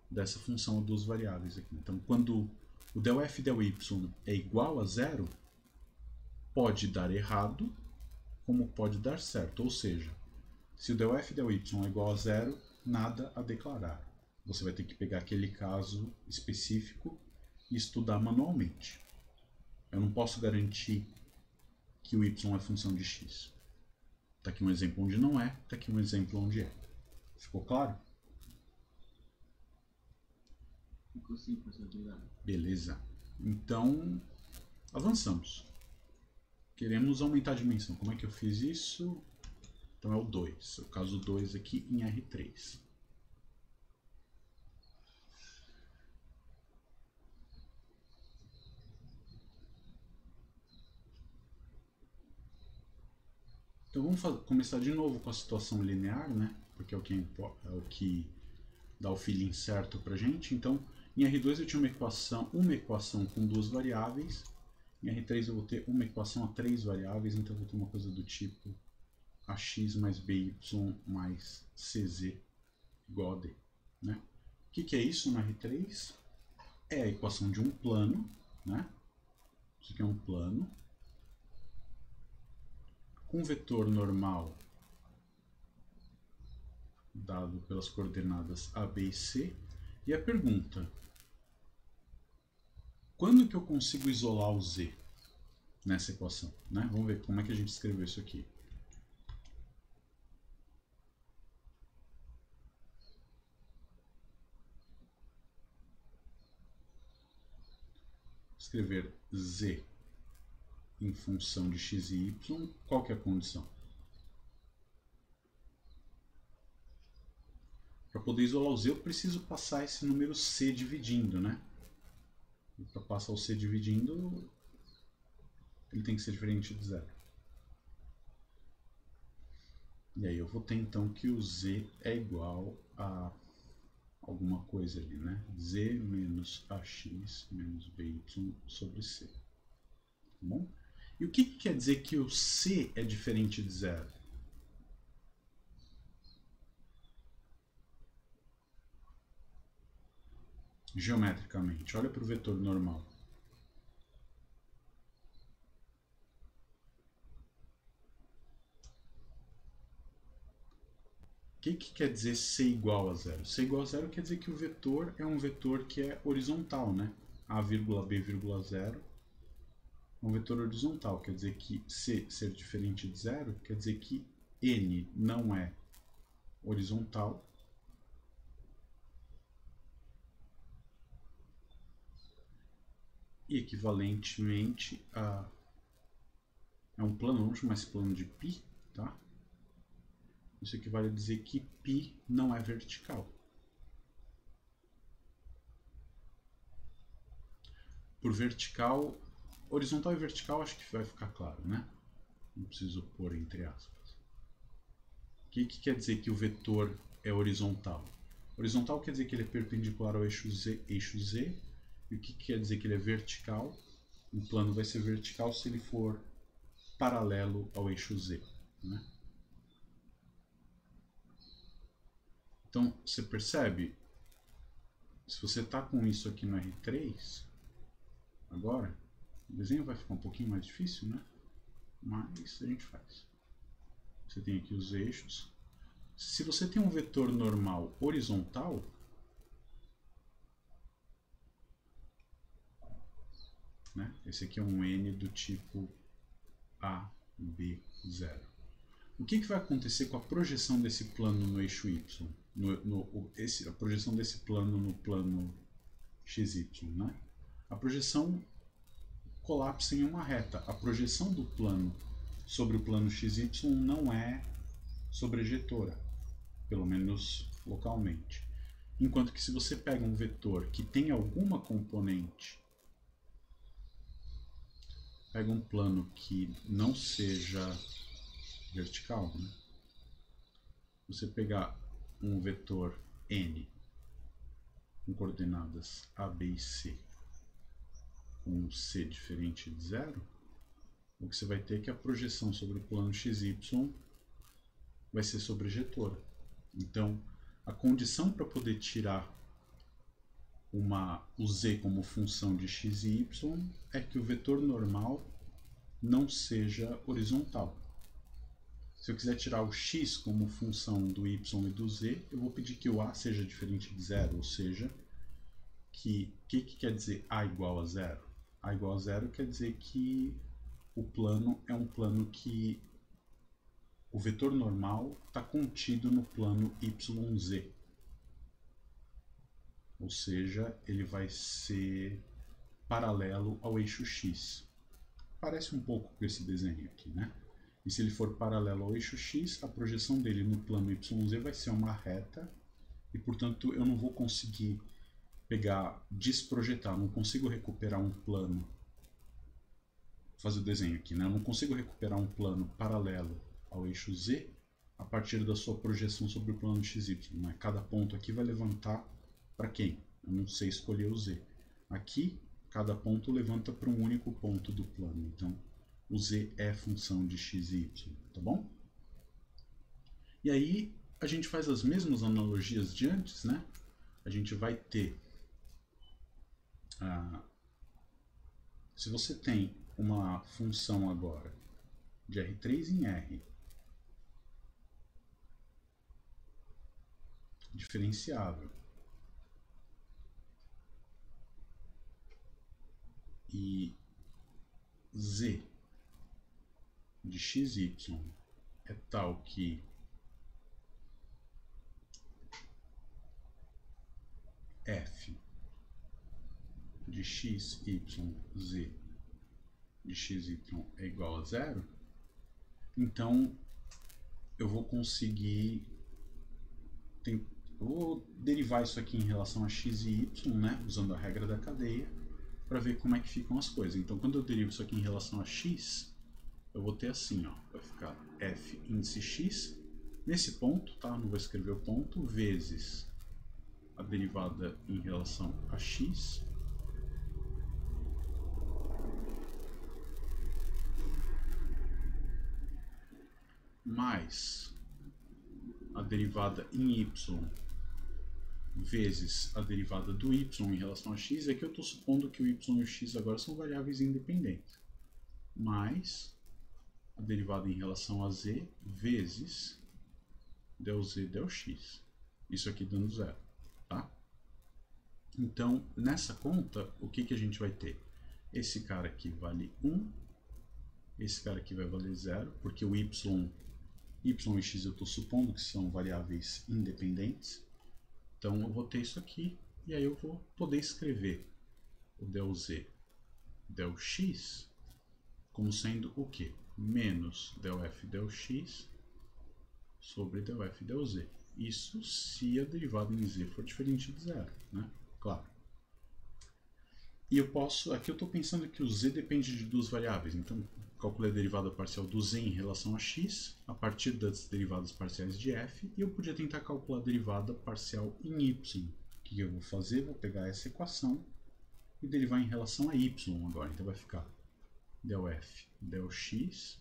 dessa função a duas variáveis aqui. Então, quando o del f del y é igual a zero, pode dar errado, como pode dar certo. Ou seja, se o del f del y é igual a zero, nada a declarar. Você vai ter que pegar aquele caso específico e estudar manualmente. Eu não posso garantir que o y é função de x. Está aqui um exemplo onde não é, está aqui um exemplo onde é. Ficou claro? Ficou sim, professor. Obrigado. Beleza. Então, avançamos. Queremos aumentar a dimensão. Como é que eu fiz isso? Então é o 2. O caso 2 aqui em R3. Então vamos começar de novo com a situação linear, né? Porque é o que dá o feeling certo pra gente. Então, em R2 eu tinha uma equação com duas variáveis. Em R3 eu vou ter uma equação a três variáveis, então eu vou ter uma coisa do tipo ax mais by mais cz igual a d. Né? O que é isso no R3? É a equação de um plano, né? Isso aqui é um plano, com vetor normal dado pelas coordenadas a, b e c. E a pergunta, quando que eu consigo isolar o z nessa equação? Né? Vamos ver como é que a gente escreveu isso aqui. Escrever z em função de x e y, qual que é a condição? Para poder isolar o Z, eu preciso passar esse número C dividindo, né? Para passar o C dividindo, ele tem que ser diferente de 0. E aí eu vou ter então que o Z é igual a alguma coisa ali, né? Z menos AX menos BY sobre C. Tá bom? E o que quer dizer que o C é diferente de 0? Geometricamente, olha para o vetor normal. O que quer dizer C igual a 0? C igual a 0 quer dizer que o vetor é um vetor que é horizontal, né? A, B, 0 é um vetor horizontal, quer dizer que C ser diferente de 0 quer dizer que N não é horizontal e equivalentemente é um plano, vamos chamar esse plano de π, tá? Isso equivale a dizer que π não é vertical. Por vertical, horizontal e vertical acho que vai ficar claro, né? Não preciso pôr entre aspas. O que quer dizer que o vetor é horizontal? Horizontal quer dizer que ele é perpendicular ao eixo Z. E o que quer dizer que ele é vertical? O plano vai ser vertical se ele for paralelo ao eixo Z, né? Então, você percebe? Se você está com isso aqui no R3, agora, o desenho vai ficar um pouquinho mais difícil, né? Mas a gente faz. Você tem aqui os eixos. Se você tem um vetor normal horizontal, né? Esse aqui é um N do tipo A, B, 0. O que vai acontecer com a projeção desse plano no eixo Y? A projeção desse plano no plano XY, né? A projeção colapsa em uma reta. A projeção do plano sobre o plano XY não é sobrejetora, pelo menos localmente. Enquanto que se você pega um vetor que tem alguma componente, pega um plano que não seja vertical, né? Você pegar um vetor n com coordenadas a, b e c com um c diferente de 0, o que você vai ter é que a projeção sobre o plano xy vai ser sobrejetora. Então, a condição para poder tirar o z como função de x e y é que o vetor normal não seja horizontal. Se eu quiser tirar o x como função do y e do z, eu vou pedir que o a seja diferente de 0, ou seja, que quer dizer a igual a 0? A igual a 0 quer dizer que o plano é um plano que o vetor normal está contido no plano YZ. Ou seja, ele vai ser paralelo ao eixo X. Parece um pouco com esse desenho aqui, né? E se ele for paralelo ao eixo X, a projeção dele no plano YZ vai ser uma reta e, portanto, eu não vou conseguir desprojetar, não consigo recuperar um plano. Vou fazer o desenho aqui, né? Eu não consigo recuperar um plano paralelo ao eixo Z a partir da sua projeção sobre o plano XY. Né? Cada ponto aqui vai levantar para quem? Eu não sei escolher o Z. Aqui, cada ponto levanta para um único ponto do plano. Então, o Z é função de x e y, tá bom? E aí, a gente faz as mesmas analogias de antes, né? A gente vai ter... se você tem uma função agora de R3 em R, diferenciável, e z de xy é tal que f de x, y, z de xy é igual a 0, então eu vou conseguir Eu vou derivar isso aqui em relação a x e y, né, usando a regra da cadeia, para ver como é que ficam as coisas. Então, quando eu derivo isso aqui em relação a x, eu vou ter assim, ó, vai ficar f índice x, nesse ponto, tá, não vou escrever o ponto, vezes a derivada em relação a x, mais a derivada em y vezes a derivada do y em relação a x. Aqui eu estou supondo que o y e o x agora são variáveis independentes, mais a derivada em relação a z vezes del z del x. Isso aqui dando zero, tá? Então, nessa conta, o que a gente vai ter? Esse cara aqui vale 1, esse cara aqui vai valer 0, porque o y e x eu estou supondo que são variáveis independentes. Então eu vou ter isso aqui, e aí eu vou poder escrever o del z del x como sendo o quê? Menos del f del x sobre del f del z. Isso se a derivada em z for diferente de zero, né? Claro. E eu posso, aqui eu estou pensando que o z depende de duas variáveis, então calculei a derivada parcial do z em relação a x, a partir das derivadas parciais de f, e eu podia tentar calcular a derivada parcial em y. O que eu vou fazer? Vou pegar essa equação e derivar em relação a y agora. Então vai ficar del f del x,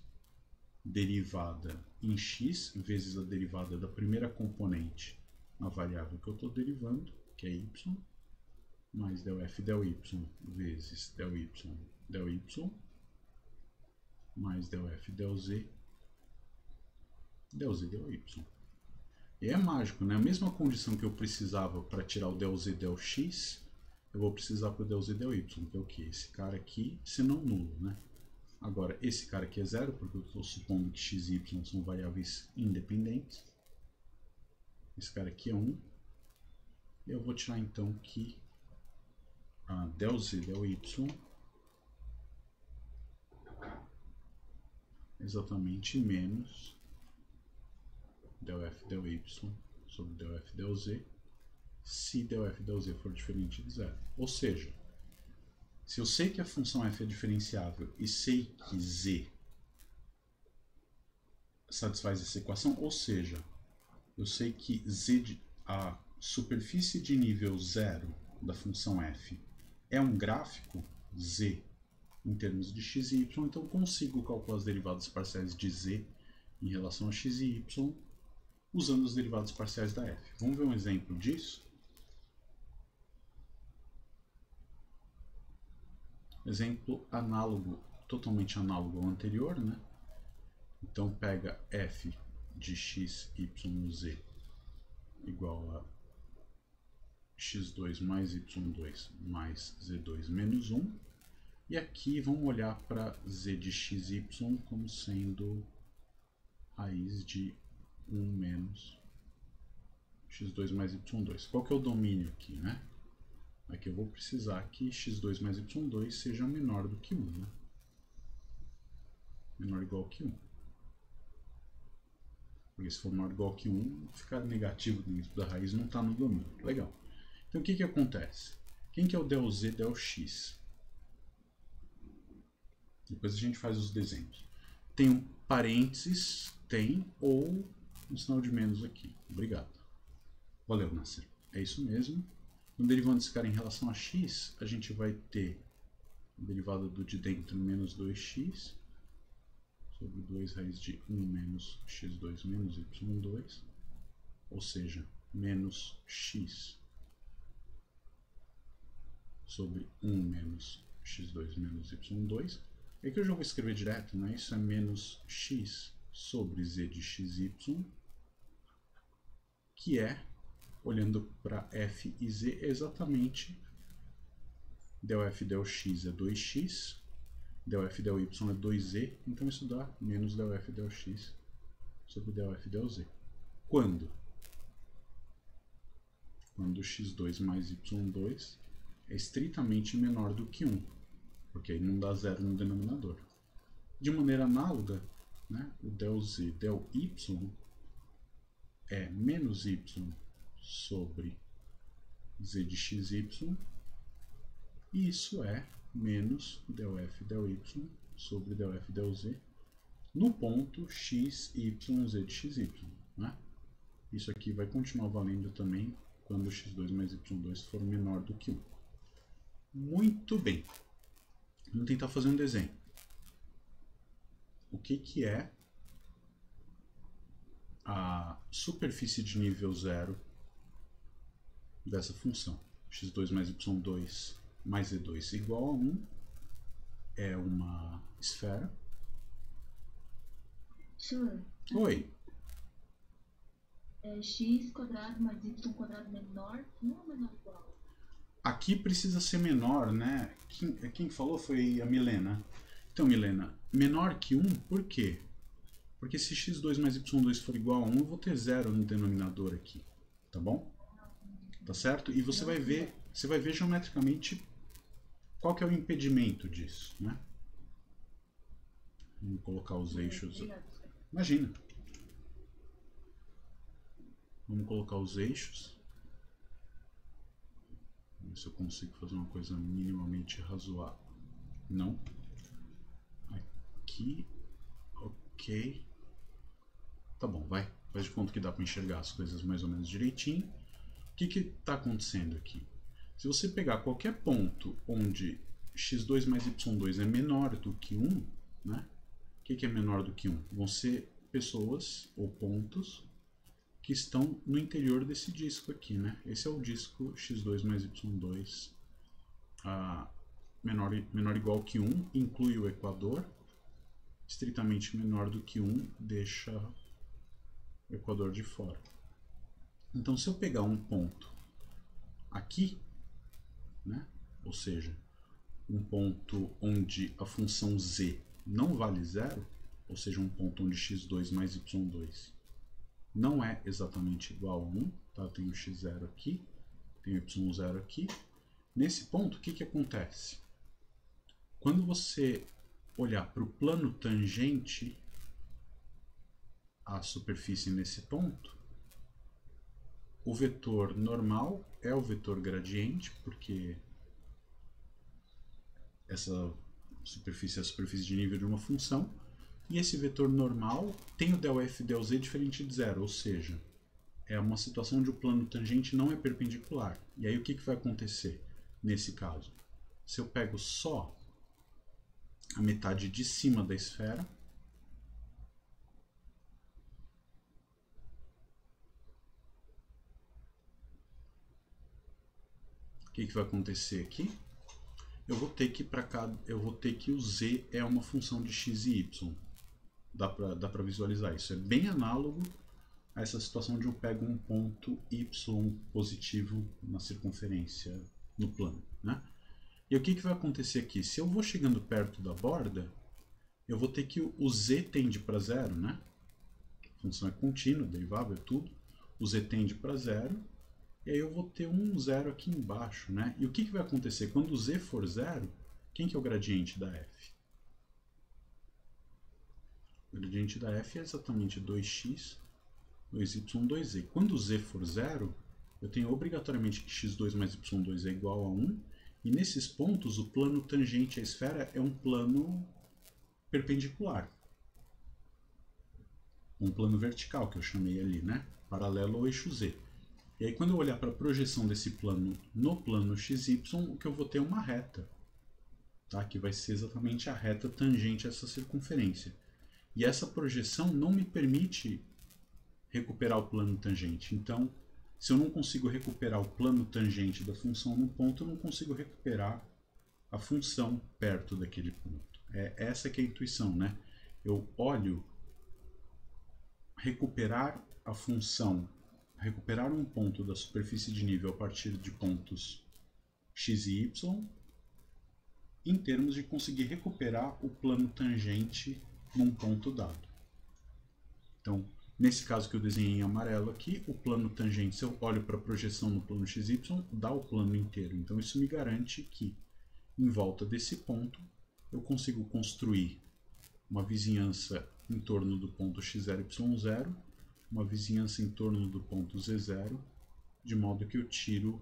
derivada em x, vezes a derivada da primeira componente na variável que eu estou derivando, que é y, mais del f del y vezes del y mais del f del z del y. E é mágico, né? A mesma condição que eu precisava para tirar o del z del x, eu vou precisar para o del z del y, que é o que? Esse cara aqui, se não nulo, né? Agora, esse cara aqui é zero, porque eu estou supondo que x e y são variáveis independentes. Esse cara aqui é 1. E eu vou tirar então que a del z del y exatamente menos del f del y sobre del f del z, se del f del z for diferente de zero. Ou seja, se eu sei que a função f é diferenciável e sei que z satisfaz essa equação, ou seja, eu sei que a superfície de nível zero da função f é um gráfico z em termos de x e y, então eu consigo calcular as derivadas parciais de z em relação a x e y usando as derivadas parciais da f. Vamos ver um exemplo disso? Exemplo análogo, totalmente análogo ao anterior, né? Então pega f de x, y, z igual a x2 mais y2 mais z2 menos 1. E aqui vamos olhar para z de x, y como sendo raiz de 1 menos x2 mais y2. Qual que é o domínio aqui, né? Aqui eu vou precisar que x2 mais y2 seja menor do que 1, né? Menor ou igual que 1. Porque se for menor ou igual que 1, ficar negativo dentro da raiz não está no domínio. Legal. Então o que acontece? Quem que é o del z del x? Depois a gente faz os desenhos. Tem um parênteses, tem, ou um sinal de menos aqui. Obrigado. Valeu, Nasser. É isso mesmo. No derivando desse cara em relação a x, a gente vai ter a derivada do de dentro menos 2x sobre 2 raiz de 1 menos x2 menos y2, ou seja, menos x sobre 1 menos x2 menos y2. É que eu já vou escrever direto, né? Isso é menos x sobre z de xy, que é, olhando para f e z, exatamente del f del x é 2x, del f del y é 2z, então isso dá menos del f del x sobre del f del z. Quando? Quando x2 mais y2 é estritamente menor do que 1. Porque aí não dá zero no denominador. De maneira análoga, né, o del z del y é menos y sobre z de xy, e isso é menos del f del y sobre del f del z no ponto x, y, z de xy. Né? Isso aqui vai continuar valendo também quando x2 mais y2 for menor do que 1. Muito bem. Vamos tentar fazer um desenho. O que é a superfície de nível 0 dessa função? x2 mais y2 mais z2 igual a 1 é uma esfera. Senhor, Oi. x quadrado mais y quadrado menor, não é menor ou igual? Aqui precisa ser menor, né? Quem falou foi a Milena. Então, Milena, menor que 1, por quê? Porque se x2 mais y2 for igual a 1, eu vou ter 0 no denominador aqui, tá bom? Tá certo? E você vai ver geometricamente qual que é o impedimento disso, né? Vamos colocar os eixos. Imagina. Vamos colocar os eixos. Vamos ver se eu consigo fazer uma coisa minimamente razoável. Não. Aqui. Ok. Tá bom, vai. Faz de conta que dá para enxergar as coisas mais ou menos direitinho. O que está acontecendo aqui? Se você pegar qualquer ponto onde x2 mais y2 é menor do que 1, né? O que é menor do que 1? Vão ser pessoas ou pontos que estão no interior desse disco aqui, né? Esse é o disco x2 mais y2 menor ou igual que 1, inclui o equador. Estritamente menor do que 1, deixa o equador de fora. Então, se eu pegar um ponto aqui, né? Ou seja, um ponto onde a função z não vale 0, ou seja, um ponto onde x2 mais y2 não é exatamente igual a 1, tá? Tem o x0 aqui, tem o y0 aqui. Nesse ponto, o que acontece? Quando você olhar para o plano tangente à superfície nesse ponto, o vetor normal é o vetor gradiente, porque essa superfície é a superfície de nível de uma função, e esse vetor normal tem o del f del z diferente de 0, ou seja, é uma situação onde o plano tangente não é perpendicular. E aí o que vai acontecer nesse caso? Se eu pego só a metade de cima da esfera, o que vai acontecer aqui? Eu vou ter que o z é uma função de x e y. Dá para visualizar isso. É bem análogo a essa situação onde eu pego um ponto y positivo na circunferência, no plano, né? E o que vai acontecer aqui? Se eu vou chegando perto da borda, eu vou ter que o z tende para 0, né? A função é contínua, derivável, é tudo. O z tende para 0, e aí eu vou ter um 0 aqui embaixo, né? E o que vai acontecer? Quando o z for 0, quem que é o gradiente da f? O gradiente da f é exatamente 2x, 2y, 2z. Quando o z for 0, eu tenho obrigatoriamente que x2 mais y2 é igual a 1, e nesses pontos o plano tangente à esfera é um plano perpendicular. Um plano vertical, que eu chamei ali, né? Paralelo ao eixo z. E aí quando eu olhar para a projeção desse plano no plano xy, o que eu vou ter é uma reta, tá? Que vai ser exatamente a reta tangente a essa circunferência. E essa projeção não me permite recuperar o plano tangente. Então, se eu não consigo recuperar o plano tangente da função no ponto, eu não consigo recuperar a função perto daquele ponto. É essa que é a intuição, né? Eu olho recuperar a função, recuperar um ponto da superfície de nível a partir de pontos x e y, em termos de conseguir recuperar o plano tangente num ponto dado. Então, nesse caso que eu desenhei em amarelo aqui, o plano tangente, se eu olho para a projeção no plano xy, dá o plano inteiro. Então isso me garante que, em volta desse ponto, eu consigo construir uma vizinhança em torno do ponto x0, y0, uma vizinhança em torno do ponto z0 de modo que eu tiro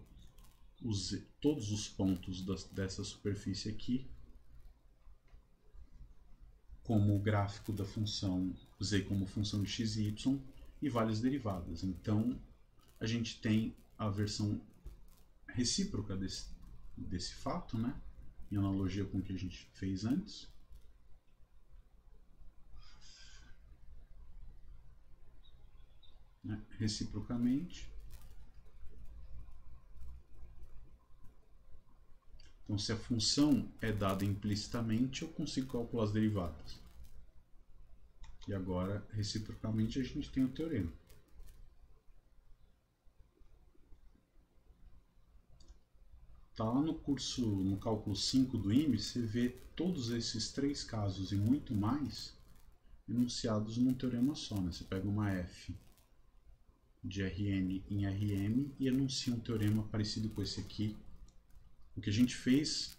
todos os pontos dessa superfície aqui como o gráfico da função z como função de x e y e várias derivadas. Então a gente tem a versão recíproca desse fato, né? Em analogia com o que a gente fez antes. Né? Reciprocamente. Então, se a função é dada implicitamente, eu consigo calcular as derivadas. E agora, reciprocamente, a gente tem o teorema. Tá lá no curso, no cálculo 5 do IME, você vê todos esses 3 casos e muito mais enunciados num teorema só. Né? Você pega uma F de Rn em Rm e enuncia um teorema parecido com esse aqui. O que a gente fez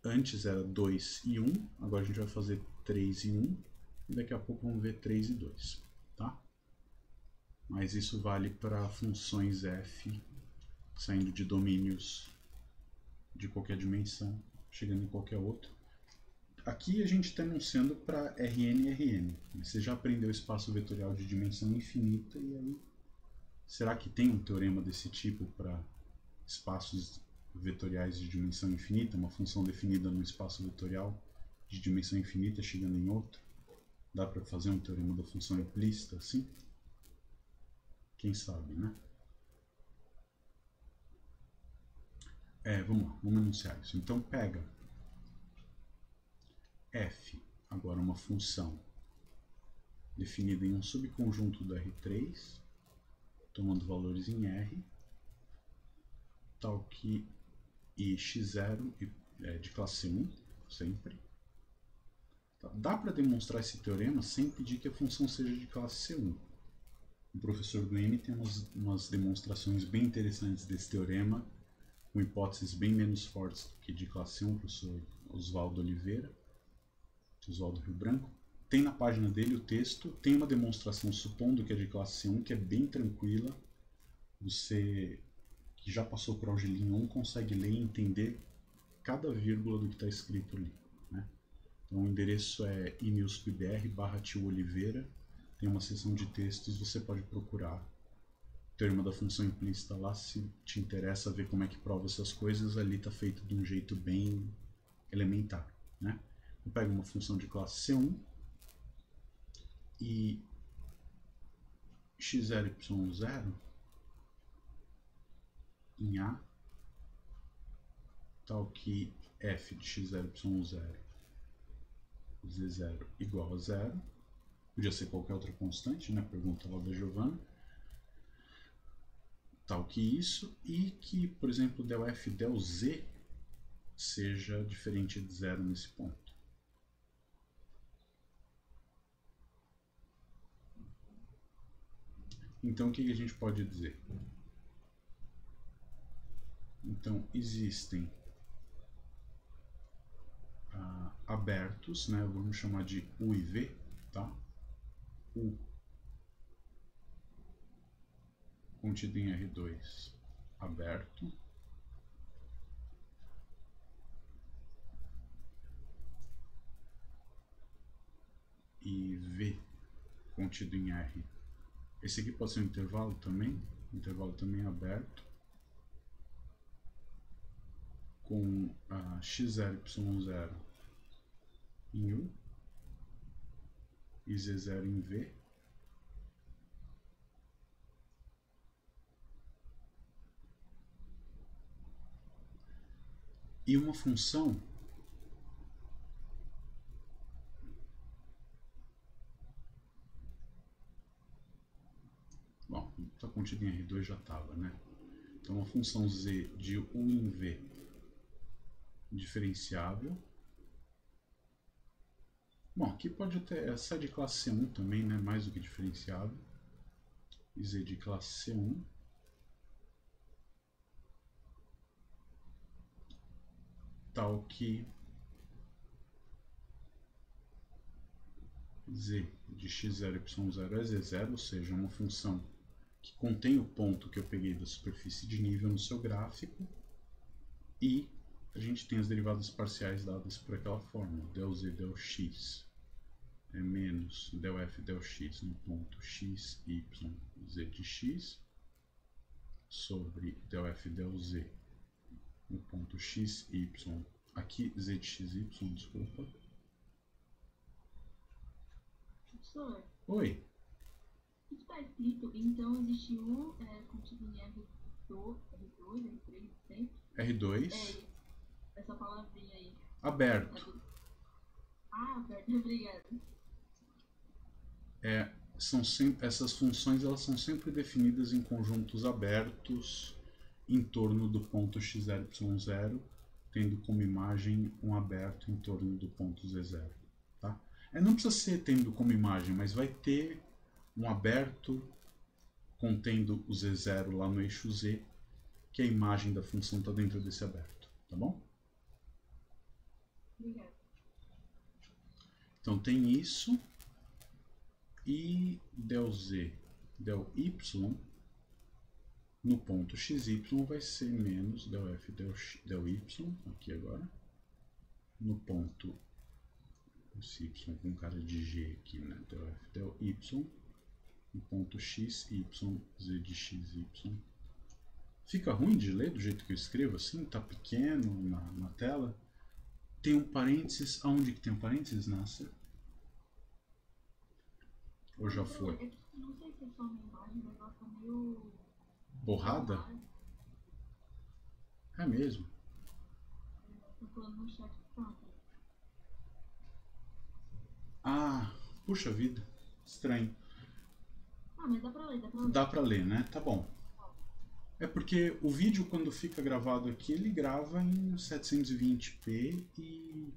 antes era 2 e 1, agora a gente vai fazer 3 e 1, e daqui a pouco vamos ver 3 e 2, tá? Mas isso vale para funções f saindo de domínios de qualquer dimensão, chegando em qualquer outro. Aqui a gente está enunciando para Rn e Rm. Você já aprendeu espaço vetorial de dimensão infinita, e aí será que tem um teorema desse tipo para espaços vetoriais de dimensão infinita, uma função definida num espaço vetorial de dimensão infinita chegando em outro? Dá para fazer um teorema da função implícita assim? Quem sabe, né? Vamos lá, vamos enunciar isso. Então pega f, agora uma função definida em um subconjunto do R3, tomando valores em R, tal que e x0 de classe 1, sempre. Tá. Dá para demonstrar esse teorema sem pedir que a função seja de classe C1. O professor do IME tem umas demonstrações bem interessantes desse teorema, com hipóteses bem menos fortes do que de classe 1, o professor Oswaldo Oliveira, Oswaldo Rio Branco. Tem na página dele o texto, tem uma demonstração supondo que é de classe C1, que é bem tranquila. Você que já passou por Algelin 1 consegue ler e entender cada vírgula do que está escrito ali. Né? Então o endereço é imilscobr/tiooliveira, tem uma seção de textos, você pode procurar o teorema da função implícita lá, se te interessa ver como é que prova essas coisas, ali está feito de um jeito bem elementar. Né? Eu pego uma função de classe C1 e x0, y0 em A, tal que f de x0, y0, z0 igual a 0. Podia ser qualquer outra constante, né? Pergunta lá da Giovana. Tal que isso, e que, por exemplo, del f del z seja diferente de 0 nesse ponto. Então, o que a gente pode dizer? Então, existem abertos, né? Vamos chamar de U e V, tá? U contido em R2 aberto. E V contido em R. Esse aqui pode ser um intervalo também aberto, com x0, y0 em U e z0 em V. E uma função bom, está contido em R2 já estava, né? Então uma função z de U em V diferenciável. Bom, aqui pode até essa é de classe C1 também, né? Mais do que diferenciável. E z de classe C1 tal que z de x0, y0 é z0, ou seja, uma função que contém o ponto que eu peguei da superfície de nível no seu gráfico, e a gente tem as derivadas parciais dadas por aquela fórmula, ΔZ ΔX é menos ΔF ΔX no ponto x, y, z de x, sobre ΔF ΔZ no ponto x, y, aqui z de x, y, desculpa. Professor, Oi, está escrito, então existe um contido em R2, R3, sempre. R2, Essa palavrinha aí. aberto. Aberto, obrigada. Essas funções elas são sempre definidas em conjuntos abertos em torno do ponto x0, y0, tendo como imagem um aberto em torno do ponto z0. Tá? Não precisa ser tendo como imagem, mas vai ter um aberto contendo o z0 lá no eixo z, que a imagem da função está dentro desse aberto. Tá bom? Obrigada. Então tem isso. E ΔZ, ΔY no ponto XY vai ser menos ΔF, ΔY, aqui agora, no ponto esse Y com cara de G aqui, né? ΔF, ΔY, no ponto X, Y, Z de X, Y. Fica ruim de ler do jeito que eu escrevo assim? Tá pequeno na tela? Tem um parênteses, aonde que tem um parênteses, Nasser? Ou já foi? Não sei se é só uma imagem, mas ela tá meio... Borrada? É mesmo? Tô falando no chat. Pronto. Ah, puxa vida, estranho. Mas dá pra ler, dá pra ler. Dá pra ler, né? Tá bom. É porque o vídeo, quando fica gravado aqui, ele grava em 720p e...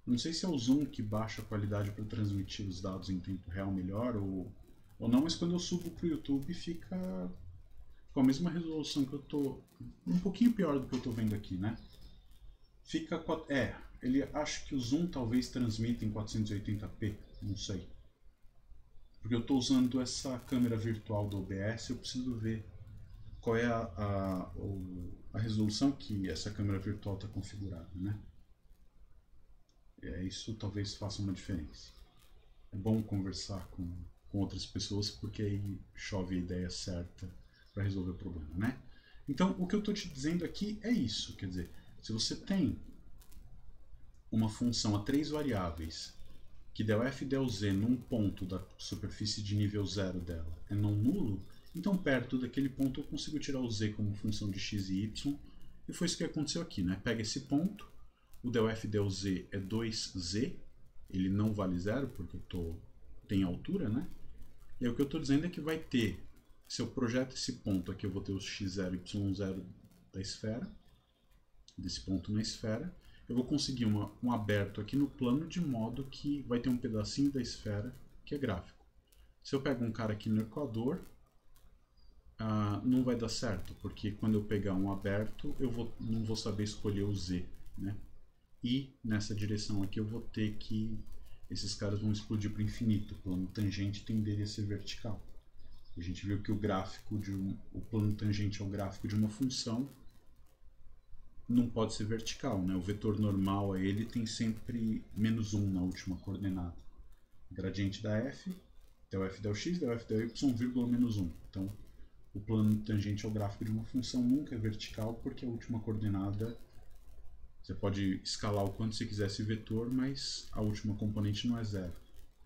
Não sei se é o Zoom que baixa a qualidade para transmitir os dados em tempo real melhor ou não, mas quando eu subo para o YouTube fica com a mesma resolução que eu tô, um pouquinho pior do que eu tô vendo aqui, né? Fica, ele acha que o Zoom talvez transmita em 480p, não sei. Porque eu tô usando essa câmera virtual do OBS, eu preciso ver qual é a resolução que essa câmera virtual está configurada, né? Isso talvez faça uma diferença. É bom conversar com outras pessoas, porque aí chove a ideia certa para resolver o problema, né? Então, o que eu estou te dizendo aqui é isso. Quer dizer, se você tem uma função a 3 variáveis, que ΔF e ΔZ num ponto da superfície de nível 0 dela é não nulo, então perto daquele ponto eu consigo tirar o z como função de x e y, e foi isso que aconteceu aqui, né? Pega esse ponto, o ΔF ΔZ é 2z, ele não vale zero porque tem altura, né? E aí o que eu estou dizendo é que vai ter, se eu projeto esse ponto aqui, eu vou ter os x0 e y0 da esfera, desse ponto na esfera, eu vou conseguir um aberto aqui no plano de modo que vai ter um pedacinho da esfera que é gráfico. Se eu pego um cara aqui no equador, não vai dar certo, porque quando eu pegar um aberto, eu não vou saber escolher o z, né? E nessa direção aqui eu vou ter que... Esses caras vão explodir para o infinito. O plano tangente tenderia a ser vertical. A gente viu que o gráfico o plano tangente ao gráfico de uma função não pode ser vertical, né? O vetor normal a ele tem sempre -1 na última coordenada. Gradiente da f, ΔF ΔX, ΔF ΔY, vírgula -1. Então, o plano tangente ao gráfico de uma função nunca é vertical porque a última coordenada... Você pode escalar o quanto você quiser esse vetor, mas a última componente não é zero,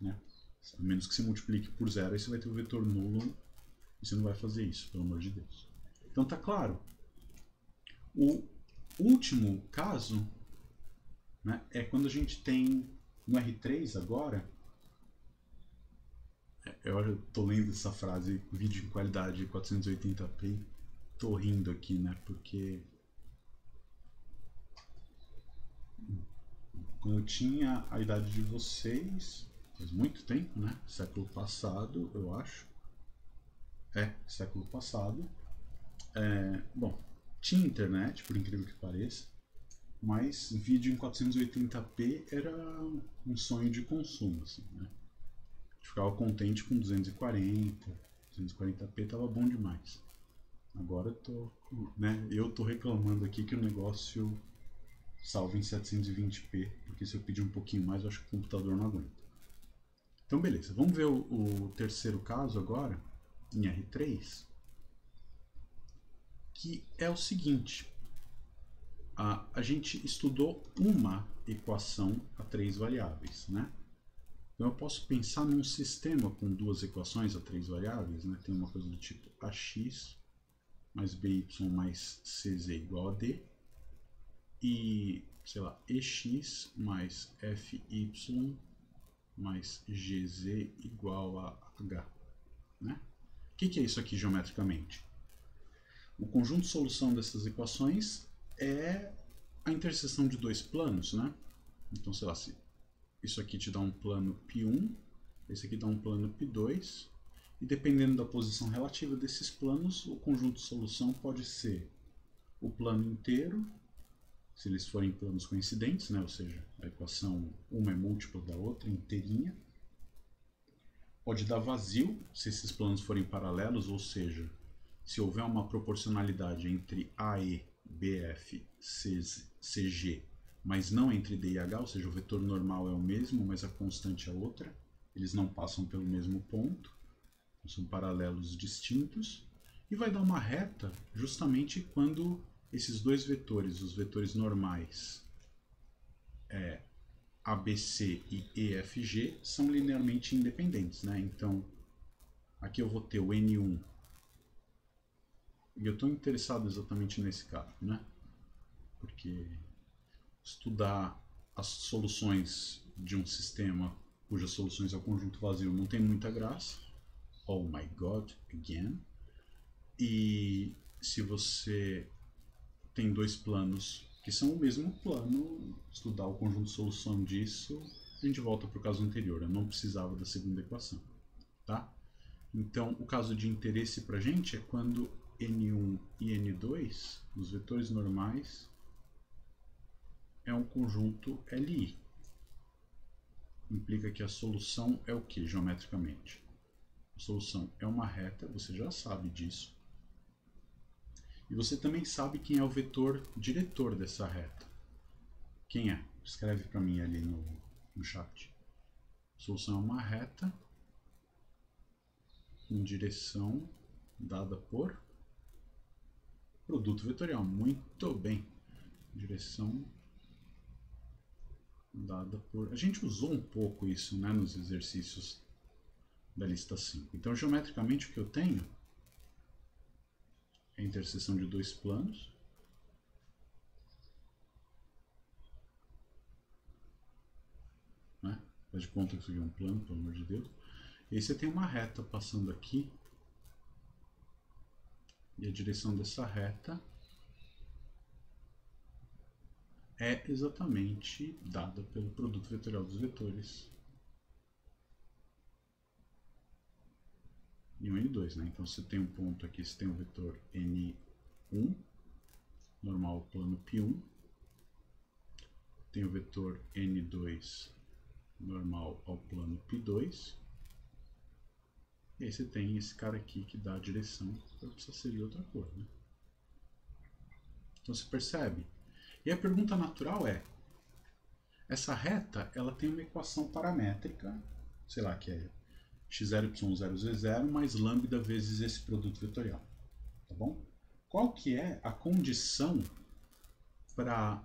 né? A menos que você multiplique por zero, aí você vai ter o vetor nulo e você não vai fazer isso, pelo amor de Deus. Então tá claro. O último caso, né, é quando a gente tem no R3 agora. Eu tô lendo essa frase, vídeo em qualidade 480p, tô rindo aqui, né? Porque quando eu tinha a idade de vocês, faz muito tempo, né? Século passado, eu acho. Século passado. Bom, tinha internet, por incrível que pareça, mas vídeo em 480p era um sonho de consumo, assim, né? A gente ficava contente com 240, 240p tava bom demais. Agora eu tô reclamando aqui que o negócio salva em 720p, porque se eu pedir um pouquinho mais, eu acho que o computador não aguenta. Então beleza, vamos ver o terceiro caso agora, em R3, que é o seguinte. A gente estudou uma equação a 3 variáveis, né? Então eu posso pensar num sistema com duas equações a 3 variáveis, né? Tem uma coisa do tipo ax mais by mais cz igual a d, e, sei lá, ex mais fy mais gz igual a h, né? O que é isso aqui geometricamente? O conjunto de solução dessas equações é a interseção de dois planos, né? Então, sei lá, se isso aqui te dá um plano π1, esse aqui dá um plano π2, e dependendo da posição relativa desses planos, o conjunto de solução pode ser o plano inteiro, se eles forem planos coincidentes, né? Ou seja, a equação uma é múltipla da outra, inteirinha. Pode dar vazio, se esses planos forem paralelos, ou seja, se houver uma proporcionalidade entre AE, BF, CG, mas não entre D e H, ou seja, o vetor normal é o mesmo, mas a constante é outra, eles não passam pelo mesmo ponto, são paralelos distintos, e vai dar uma reta justamente quando esses dois vetores, os vetores normais ABC e EFG, são linearmente independentes, né? Então, aqui eu vou ter o N1, e eu estou interessado exatamente nesse caso, né? Porque estudar as soluções de um sistema cujas soluções é o conjunto vazio não tem muita graça. Oh my god, again. E se você tem dois planos que são o mesmo plano, estudar o conjunto de solução disso, a gente volta para o caso anterior. Eu não precisava da segunda equação, tá? Então, o caso de interesse para a gente é quando N1 e N2, os vetores normais, é um conjunto Li. Implica que a solução é o que geometricamente? A solução é uma reta, você já sabe disso. E você também sabe quem é o vetor diretor dessa reta. Quem é? Escreve para mim ali no chat. A solução é uma reta em direção dada por produto vetorial. Muito bem. Direção dada por... A gente usou um pouco isso, né, nos exercícios da lista 5. Então, geometricamente, o que eu tenho é a interseção de dois planos. Né? Faz de conta que isso aqui é um plano, pelo amor de Deus. E aí você tem uma reta passando aqui. E a direção dessa reta é exatamente dada pelo produto vetorial dos vetores em 1 e N2, né? Então você tem um ponto aqui, você tem o vetor N1, normal plano π1, tem o vetor N2, normal ao plano π2, e aí você tem esse cara aqui que dá a direção, precisa ser de outra cor, né? Então você percebe? E a pergunta natural é, essa reta, ela tem uma equação paramétrica, sei lá, que é x0y0z0 mais lambda vezes esse produto vetorial, tá bom? Qual que é a condição para...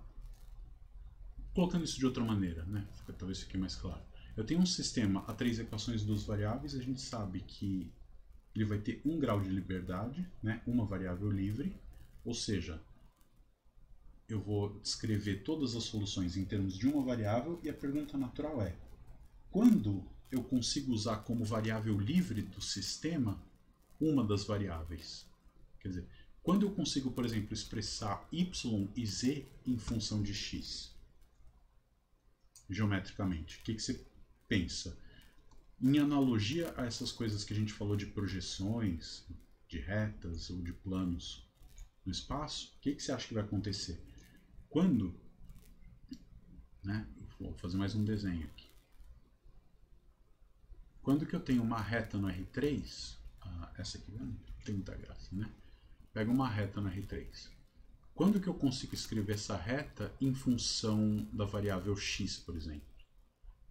Colocando isso de outra maneira, né? Fica talvez fique mais claro. Eu tenho um sistema a 3 equações e 2 variáveis, a gente sabe que ele vai ter um grau de liberdade, né? Uma variável livre, ou seja, eu vou descrever todas as soluções em termos de uma variável, e a pergunta natural é, quando eu consigo usar como variável livre do sistema uma das variáveis? Quer dizer, quando eu consigo, por exemplo, expressar y e z em função de x, geometricamente, o que você pensa? Em analogia a essas coisas que a gente falou de projeções, de retas ou de planos no espaço, o que você acha que vai acontecer? Quando, né, vou fazer mais um desenho aqui. Quando que eu tenho uma reta no R3, essa aqui não tem muita graça, né? Pega uma reta na R3. Quando que eu consigo escrever essa reta em função da variável x, por exemplo?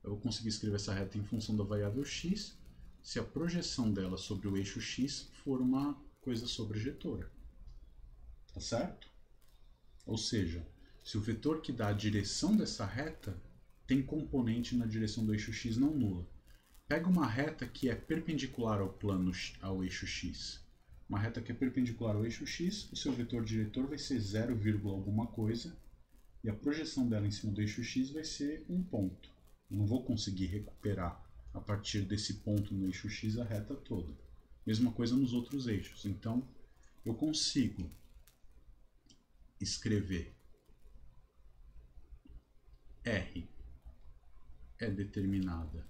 Eu vou conseguir escrever essa reta em função da variável x se a projeção dela sobre o eixo x for uma coisa sobrejetora. Tá certo? Ou seja, se o vetor que dá a direção dessa reta tem componente na direção do eixo x não nula. Pega uma reta que é perpendicular ao plano ao eixo x. Uma reta que é perpendicular ao eixo x, o seu vetor diretor vai ser 0, alguma coisa, e a projeção dela em cima do eixo x vai ser um ponto. Eu não vou conseguir recuperar a partir desse ponto no eixo x a reta toda. Mesma coisa nos outros eixos. Então, eu consigo escrever R é determinada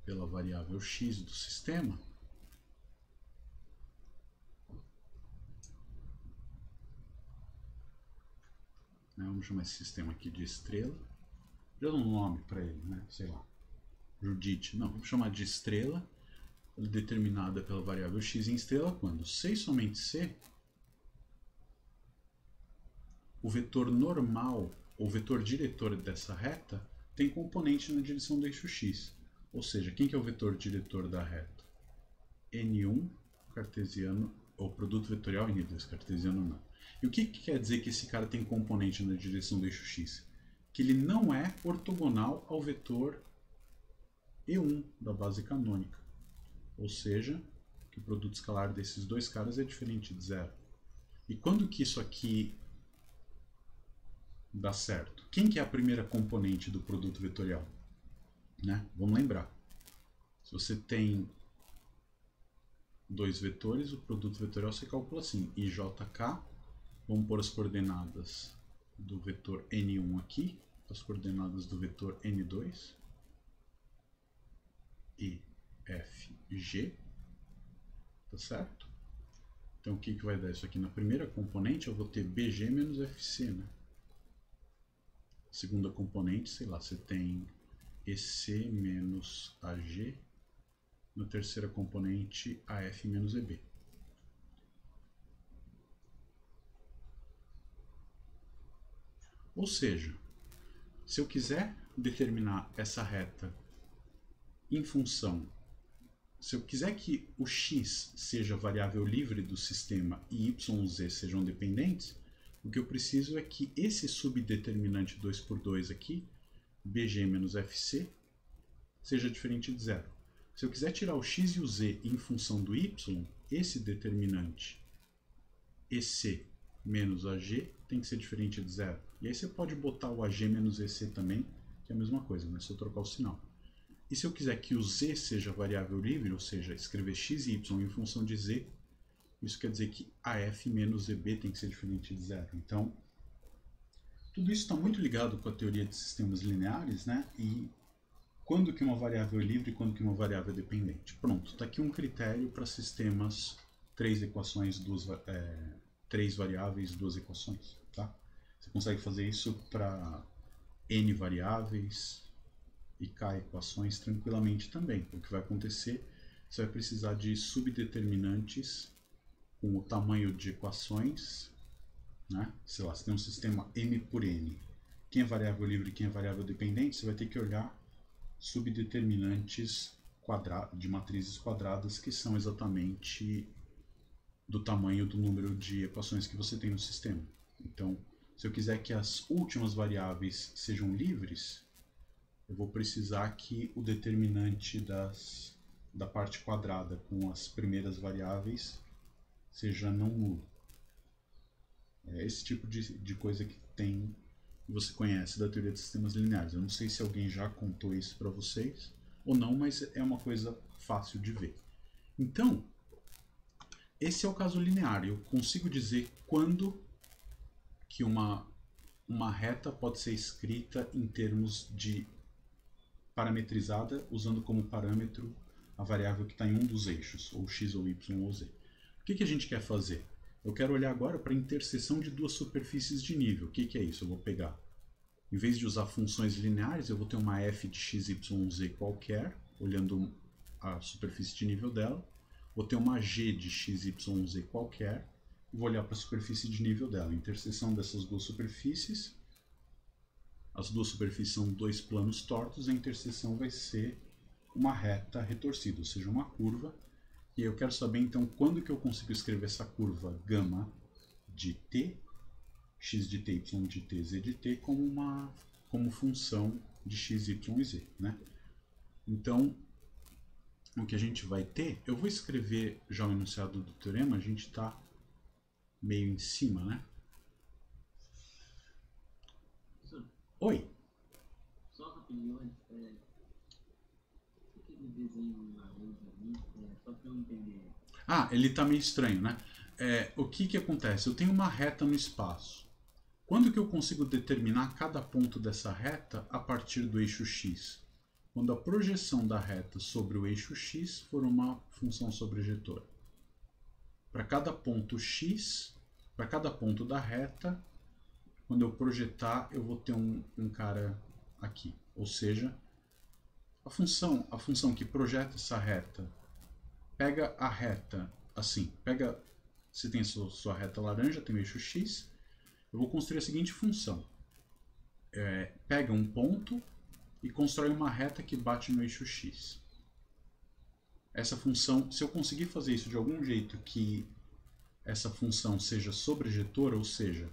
pela variável x do sistema, vamos chamar esse sistema aqui de estrela, já dou um nome para ele, né? Sei lá, Judite, não, vamos chamar de estrela, determinada pela variável x em estrela, quando C e somente C, o vetor normal, ou vetor diretor dessa reta, tem componente na direção do eixo x. Ou seja, quem que é o vetor diretor da reta? N1 cartesiano, ou produto vetorial N2 cartesiano não. E o que quer dizer que esse cara tem componente na direção do eixo x? Que ele não é ortogonal ao vetor E1 da base canônica. Ou seja, que o produto escalar desses dois caras é diferente de zero. E quando que isso aqui dá certo? Quem que é a primeira componente do produto vetorial? Né? Vamos lembrar. Se você tem dois vetores, o produto vetorial você calcula assim, IJK, vamos pôr as coordenadas do vetor N1 aqui, as coordenadas do vetor N2, e FG, tá certo? Então o que vai dar isso aqui? Na primeira componente eu vou ter BG menos FC, né? Segunda componente, sei lá, você tem EC menos AG, na terceira componente AF menos EB. Ou seja, se eu quiser determinar essa reta em função, se eu quiser que o x seja variável livre do sistema e y e z sejam dependentes, o que eu preciso é que esse subdeterminante 2×2 aqui, BG menos FC, seja diferente de zero. Se eu quiser tirar o x e o z em função do y, esse determinante EC menos AG tem que ser diferente de zero. E aí você pode botar o AG menos EC também, que é a mesma coisa, né? Só trocar o sinal. E se eu quiser que o z seja variável livre, ou seja, escrever x e y em função de z, isso quer dizer que AF menos EB tem que ser diferente de zero. Então, tudo isso está muito ligado com a teoria de sistemas lineares, né? E quando que uma variável é livre e quando que uma variável é dependente. Pronto, está aqui um critério para sistemas, três equações, três variáveis, duas equações. Tá? Você consegue fazer isso para N variáveis e K equações tranquilamente também. O que vai acontecer, você vai precisar de subdeterminantes com o tamanho de equações, né? Sei lá, você tem um sistema M por N. Quem é variável livre e quem é variável dependente, você vai ter que olhar subdeterminantes de matrizes quadradas que são exatamente do tamanho do número de equações que você tem no sistema. Então, se eu quiser que as últimas variáveis sejam livres, eu vou precisar que o determinante da parte quadrada com as primeiras variáveis seja não nulo. É esse tipo de coisa que você conhece da teoria de sistemas lineares. Eu não sei se alguém já contou isso para vocês ou não, mas é uma coisa fácil de ver. Então, esse é o caso linear. Eu consigo dizer quando que uma reta pode ser escrita em termos de parametrizada, usando como parâmetro a variável que está em um dos eixos, ou x, ou y, ou z. O que a gente quer fazer? Eu quero olhar agora para a interseção de duas superfícies de nível. O que é isso? Eu vou pegar Em vez de usar funções lineares, eu vou ter uma f de x, y, z qualquer, olhando a superfície de nível dela. Vou ter uma g de x, y, z qualquer, e vou olhar para a superfície de nível dela. A interseção dessas duas superfícies, as duas superfícies são dois planos tortos, a interseção vai ser uma reta retorcida, ou seja, uma curva. E eu quero saber então quando que eu consigo escrever essa curva gama de t, x de t, y de t, z de t, como função de x, y e z, né? Então, o que a gente vai ter, eu vou escrever já o enunciado do teorema, a gente está meio em cima, né? Professor, Oi! só rapidinho antes, aquele desenho laranja ali, só para eu entender. Ah, ele está meio estranho, né? O que acontece? Eu tenho uma reta no espaço. Quando que eu consigo determinar cada ponto dessa reta a partir do eixo x? Quando a projeção da reta sobre o eixo x for uma função sobrejetora. Para cada ponto x, para cada ponto da reta, quando eu projetar, eu vou ter um cara aqui. Ou seja, a função que projeta essa reta, pega a reta assim, você tem sua reta laranja, tem o eixo x, eu vou construir a seguinte função. Pega um ponto e constrói uma reta que bate no eixo x. Essa função, se eu conseguir fazer isso de algum jeito que essa função seja sobrejetora, ou seja,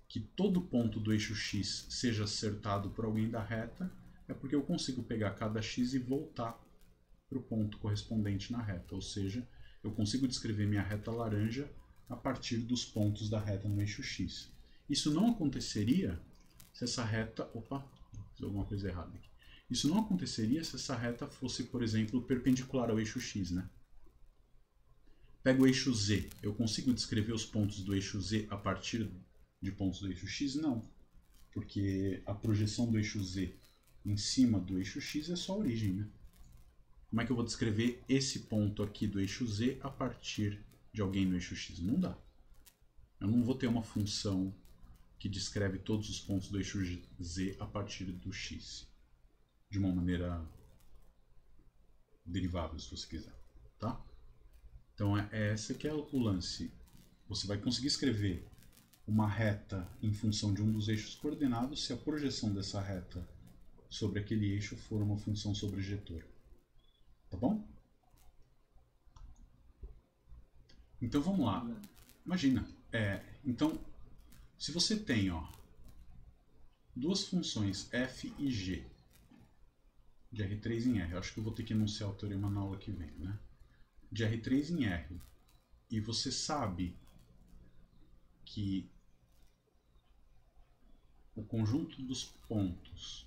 que todo ponto do eixo x seja acertado por alguém da reta, é porque eu consigo pegar cada x e voltar para o ponto correspondente na reta. Ou seja, eu consigo descrever minha reta laranja a partir dos pontos da reta no eixo x. Isso não aconteceria se essa reta... Opa, fiz alguma coisa errada aqui. Isso não aconteceria se essa reta fosse, por exemplo, perpendicular ao eixo x, né? Pego o eixo z. Eu consigo descrever os pontos do eixo z a partir de pontos do eixo x? Não. Porque a projeção do eixo z em cima do eixo x é só a origem, né? Como é que eu vou descrever esse ponto aqui do eixo z a partir de alguém no eixo x? Não dá. Eu não vou ter uma função que descreve todos os pontos do eixo z a partir do x. De uma maneira derivável, se você quiser. Tá? Então esse que é o lance. Você vai conseguir escrever uma reta em função de um dos eixos coordenados se a projeção dessa reta sobre aquele eixo for uma função sobrejetora. Tá bom? Então vamos lá. Imagina. Então, se você tem duas funções f e g de R3 em R, eu acho que eu vou ter que enunciar o teorema na aula que vem, né? De R3 em R, e você sabe que o conjunto dos pontos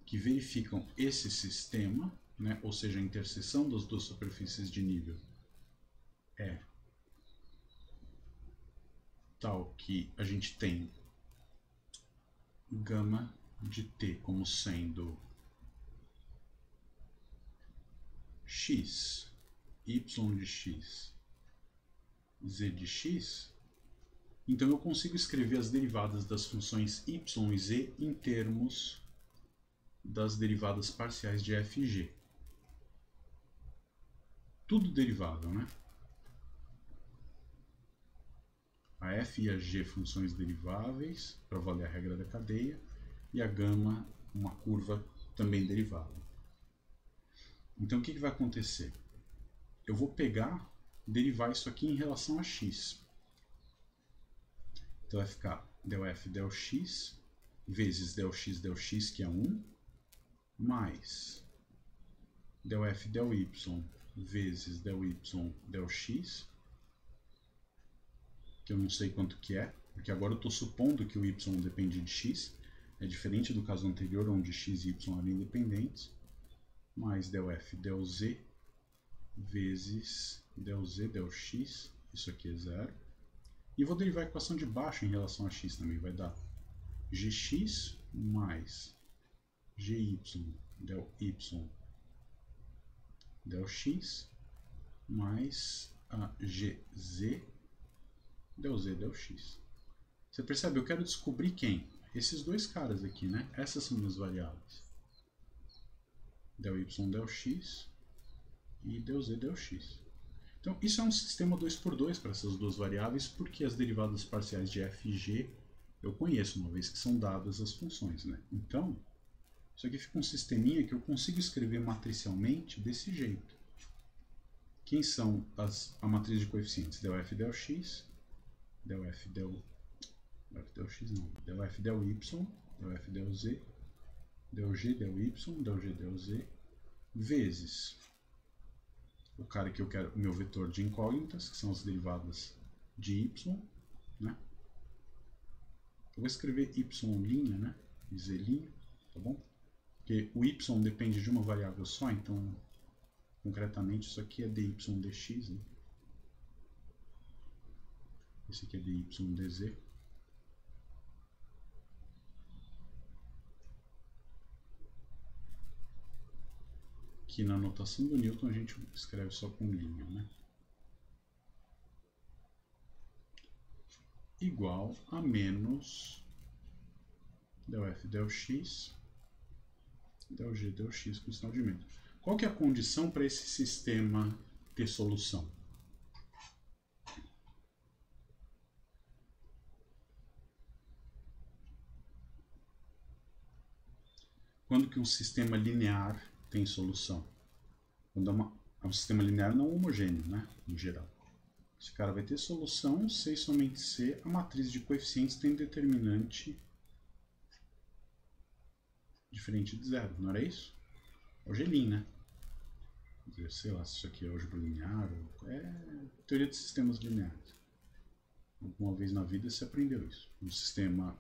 que verificam esse sistema, né, ou seja, a interseção das duas superfícies de nível, é tal que a gente tem gama de t como sendo x, y de x, z de x, então eu consigo escrever as derivadas das funções y e z em termos das derivadas parciais de f e g. Tudo derivável, né? A f e a g funções deriváveis, para valer a regra da cadeia, e a gama, uma curva também derivável. Então o que vai acontecer? Eu vou derivar isso aqui em relação a x. Então vai ficar del f del x vezes del x, que é 1, mais del f del y vezes del y del x, que eu não sei quanto que é, porque agora eu estou supondo que o y depende de x, é diferente do caso anterior, onde x e y eram independentes, mais del f del z vezes del z del x, isso aqui é 0, e vou derivar a equação de baixo em relação a x também, vai dar gx mais gy del y del x mais a gz del z del x. Você percebe? Eu quero descobrir quem? Esses dois caras aqui, né? Essas são minhas variáveis. Del y, del x e del z, del x. Então, isso é um sistema 2x2 para essas duas variáveis, porque as derivadas parciais de f e g eu conheço, uma vez que são dadas as funções, né? Então, isso aqui fica um sisteminha que eu consigo escrever matricialmente desse jeito. Quem são a matriz de coeficientes? Del f, del x, del f, del x não, del f, del y, del f, del z, del g, del y, del g, del z, vezes o cara que eu quero, o meu vetor de incógnitas, que são as derivadas de y, né? Eu vou escrever y', né? E z', tá bom? Porque o y depende de uma variável só, então, concretamente, isso aqui é dy dx, né? Esse aqui é dy dz. Que na notação do Newton a gente escreve só com linha, né? Igual a menos del f, del x, del g, del x com sinal de menos. Qual que é a condição para esse sistema ter solução? Quando que um sistema linear tem solução? Quando é um sistema linear não homogêneo, né? Em geral. Esse cara vai ter solução se e somente se a matriz de coeficientes tem determinante diferente de zero, não era isso? Algelin, né? Sei lá se isso aqui é álgebra linear ou é teoria de sistemas lineares. Alguma vez na vida você aprendeu isso. Um sistema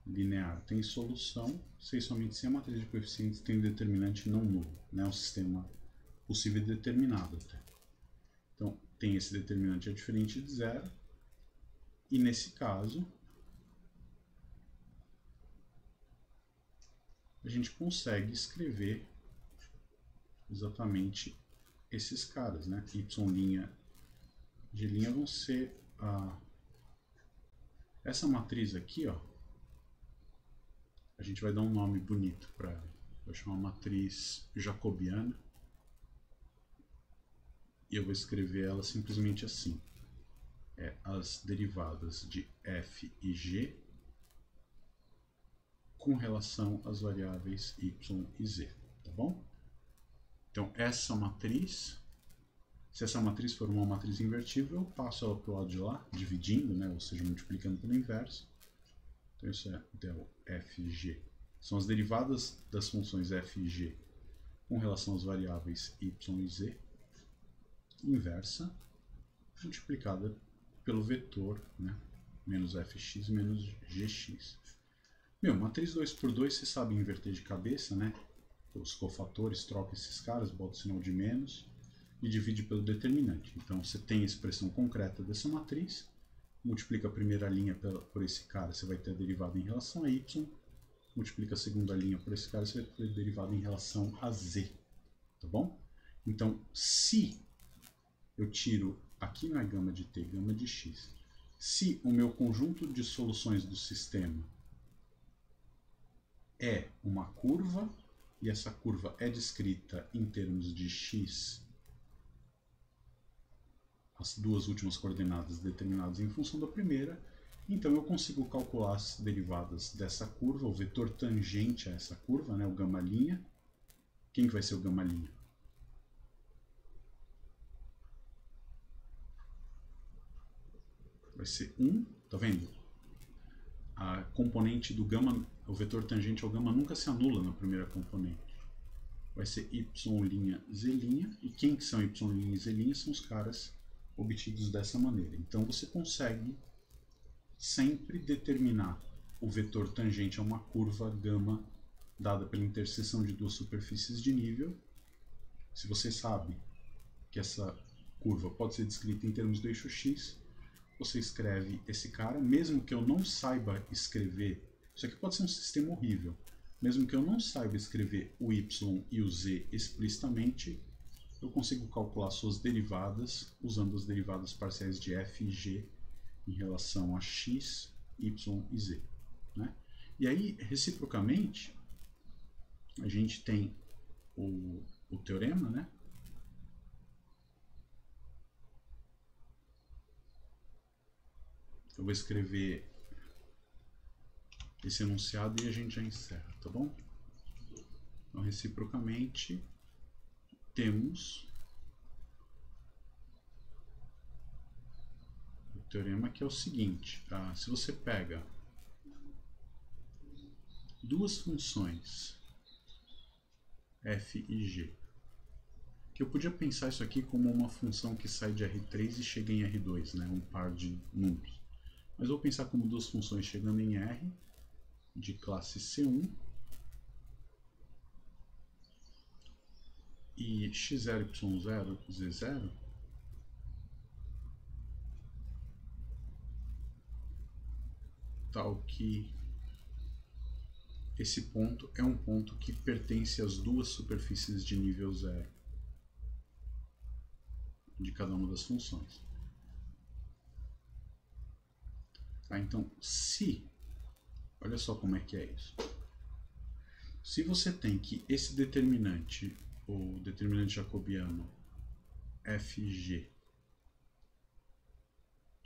linear tem solução se e somente se a matriz de coeficientes tem determinante não nulo, né? Um sistema possível e determinado até. Então, tem esse determinante é diferente de zero, e nesse caso, a gente consegue escrever exatamente esses caras, né? Y', G' vão ser essa matriz aqui, ó. A gente vai dar um nome bonito para ela. Vou chamar matriz jacobiana. E eu vou escrever ela simplesmente assim. As derivadas de f e g com relação às variáveis y e z, tá bom? Então, essa matriz, se essa matriz for uma matriz invertível, eu passo ela para o lado de lá, dividindo, né? Ou seja, multiplicando pelo inverso. Então, isso é del f e g. São as derivadas das funções f e g com relação às variáveis y e z, inversa, multiplicada pelo vetor, né? Menos fx menos gx. Matriz 2x2 você sabe inverter de cabeça, né? Os cofatores, troca esses caras, bota o sinal de menos e divide pelo determinante. Então você tem a expressão concreta dessa matriz, multiplica a primeira linha por esse cara, você vai ter a derivada em relação a y, multiplica a segunda linha por esse cara, você vai ter a derivada em relação a z, tá bom? Então, se eu tiro, aqui não é gama de t, gama de x, se o meu conjunto de soluções do sistema é uma curva, e essa curva é descrita em termos de x, as duas últimas coordenadas determinadas em função da primeira, então eu consigo calcular as derivadas dessa curva, o vetor tangente a essa curva, né, o gama'. Quem que vai ser o gama'? Vai ser 1, tá vendo? A componente do gama, o vetor tangente ao gama nunca se anula na primeira componente. Vai ser y', z', e quem que são y', z' são os caras obtidos dessa maneira. Então você consegue sempre determinar o vetor tangente a uma curva gama dada pela interseção de duas superfícies de nível. Se você sabe que essa curva pode ser descrita em termos do eixo x, você escreve esse cara, mesmo que eu não saiba escrever, isso aqui pode ser um sistema horrível, mesmo que eu não saiba escrever o y e o z explicitamente, eu consigo calcular suas derivadas usando as derivadas parciais de f e g em relação a x, y e z, né? E aí, reciprocamente, a gente tem o teorema, né? Eu vou escrever esse enunciado e a gente já encerra, tá bom? Então, reciprocamente, temos o teorema que é o seguinte: se você pega duas funções f e g, que eu podia pensar isso aqui como uma função que sai de R3 e chega em R2, né, um par de números. Mas vou pensar como duas funções chegando em R, de classe C1, e x0, y0, z0, tal que esse ponto é um ponto que pertence às duas superfícies de nível 0 de cada uma das funções. Tá, então, olha só como é que é isso. Se você tem que esse determinante, o determinante jacobiano fg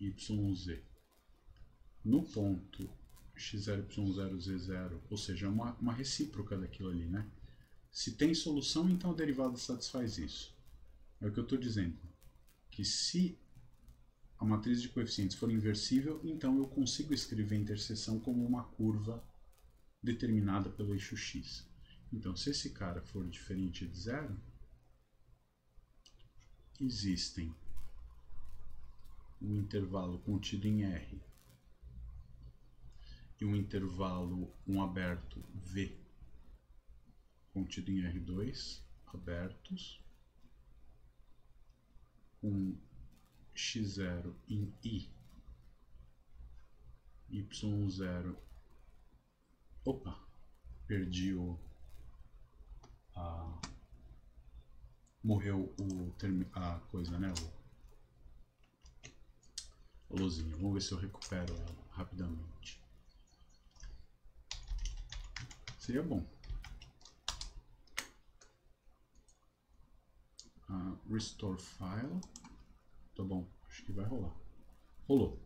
yz, no ponto x0, y0, z0, ou seja, uma recíproca daquilo ali, né? Se tem solução, então a derivada satisfaz isso. É o que eu estou dizendo, que se a matriz de coeficientes for inversível, então eu consigo escrever a interseção como uma curva determinada pelo eixo x. Então, se esse cara for diferente de zero, existem um intervalo contido em R e um intervalo, um aberto V, contido em R2, abertos, com x0 em I, y0, opa, perdi morreu a coisa, né, a luzinha. Vamos ver se eu recupero ela rapidamente. Seria bom. Restore file. Tá bom, acho que vai rolar. Rolou.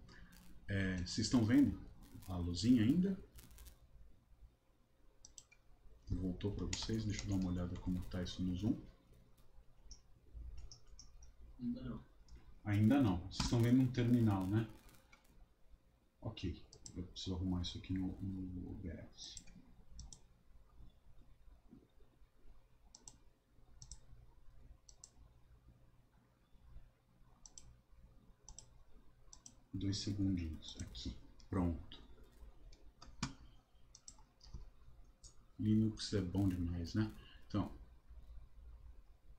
Vocês estão vendo a luzinha ainda? Voltou para vocês? Deixa eu dar uma olhada como está isso no Zoom. Ainda não. Ainda não. Vocês estão vendo um terminal, né? Ok. Eu preciso arrumar isso aqui no OBS. Dois segundinhos. Aqui. Pronto. Linux é bom demais, né? Então,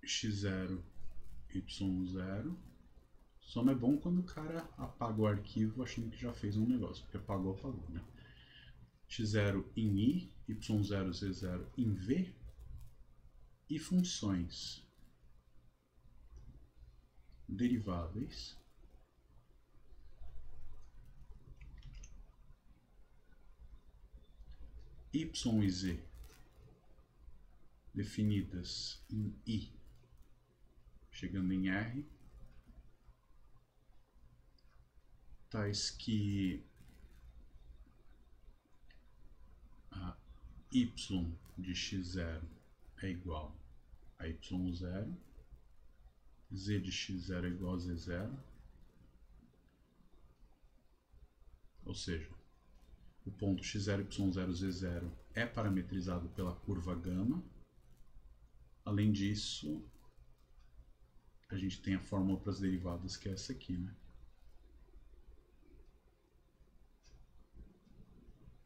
x0, y0. Só não é bom quando o cara apaga o arquivo achando que já fez um negócio, porque apagou, né? x0 em I, y0, z0 em V, e funções deriváveis y e z definidas em I, chegando em R, tais que a y de x0 é igual a y0, z de x0 é igual a z0, ou seja, o ponto x0, y0, z0 é parametrizado pela curva gama. Além disso, a gente tem a fórmula para as derivadas, que é essa aqui, né?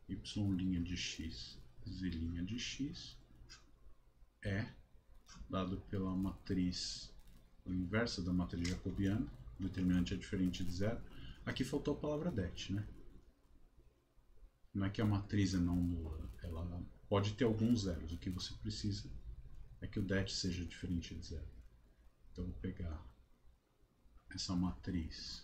Y' de x, z' de x é dado pela matriz, a inversa da matriz jacobiana, o determinante é diferente de zero. Aqui faltou a palavra det, né? Não é que a matriz é não nula, ela pode ter alguns zeros. O que você precisa é que o det seja diferente de zero. Então, eu vou pegar essa matriz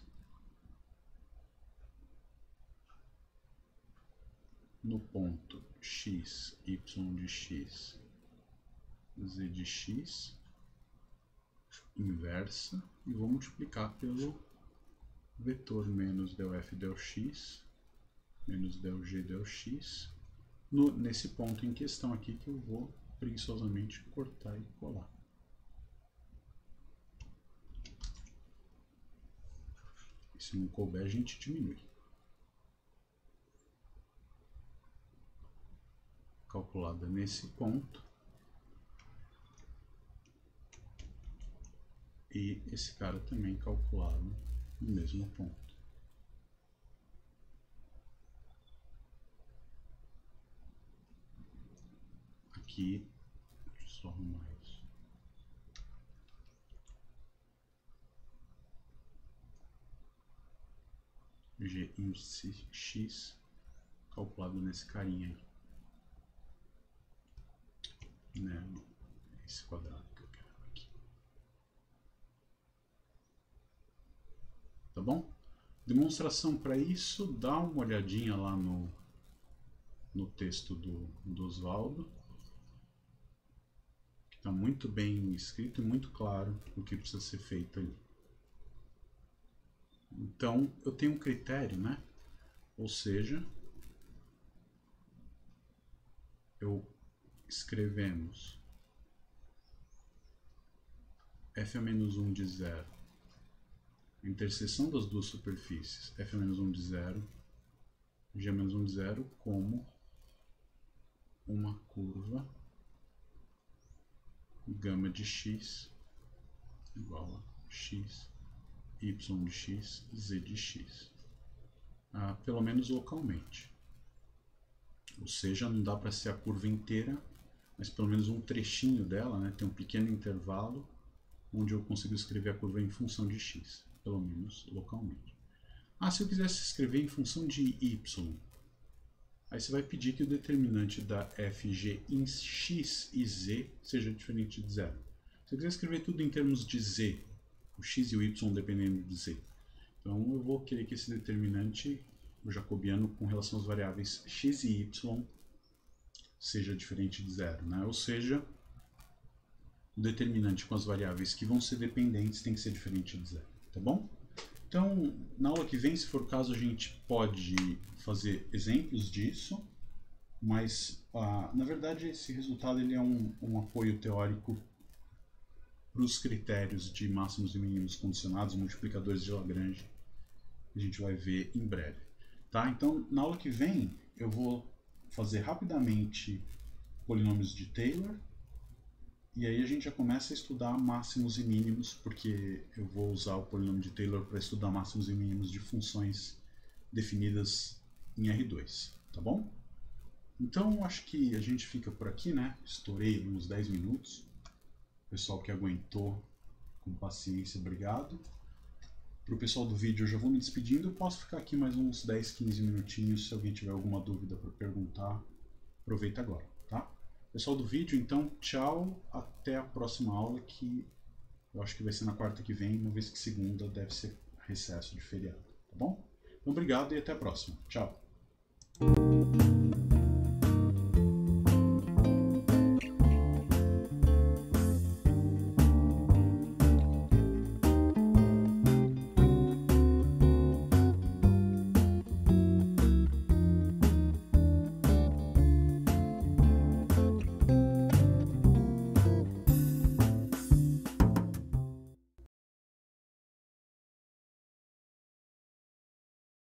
no ponto x, y de x, z de x, inversa, e vou multiplicar pelo vetor menos del f del x, menos del g del x, nesse ponto em questão aqui que eu vou preguiçosamente cortar e colar. E se não couber, a gente diminui. Calculada nesse ponto. E esse cara também calculado no mesmo ponto. Aqui, deixa eu só arrumar isso. G índice x calculado nesse carinha aí. Não, esse quadrado que eu quero aqui. Tá bom? Demonstração para isso, dá uma olhadinha lá no texto do Oswaldo. Está muito bem escrito e muito claro o que precisa ser feito ali. Então, eu tenho um critério, né? Ou seja, escrevemos f a menos 1 de 0, a interseção das duas superfícies, f a menos 1 de 0, g a menos 1 de 0, como uma curva gama de x igual a x, y de x, z de x. Pelo menos localmente. Ou seja, não dá para ser a curva inteira, mas pelo menos um trechinho dela, né? Tem um pequeno intervalo onde eu consigo escrever a curva em função de x, pelo menos localmente. Se eu quisesse escrever em função de y, aí você vai pedir que o determinante da fg em x e z seja diferente de zero. Se eu quiser escrever tudo em termos de z, o x e o y dependendo de z, então eu vou querer que esse determinante, o jacobiano com relação às variáveis x e y, seja diferente de zero, né? Ou seja, o determinante com as variáveis que vão ser dependentes tem que ser diferente de zero, tá bom? Então, na aula que vem, se for o caso, a gente pode fazer exemplos disso, mas, na verdade, esse resultado ele é um apoio teórico para os critérios de máximos e mínimos condicionados, multiplicadores de Lagrange, que a gente vai ver em breve. Tá? Então, na aula que vem, eu vou fazer rapidamente polinômios de Taylor, e aí a gente já começa a estudar máximos e mínimos, porque eu vou usar o polinômio de Taylor para estudar máximos e mínimos de funções definidas em R2, tá bom? Então, acho que a gente fica por aqui, né? Estourei uns 10 minutos. O pessoal que aguentou com paciência, obrigado. Para o pessoal do vídeo, eu já vou me despedindo. Eu posso ficar aqui mais uns 10, 15 minutinhos. Se alguém tiver alguma dúvida para perguntar, aproveita agora, tá? Pessoal do vídeo, então, tchau. Até a próxima aula, que eu acho que vai ser na quarta que vem, uma vez que segunda deve ser recesso de feriado, tá bom? Então, obrigado e até a próxima. Tchau.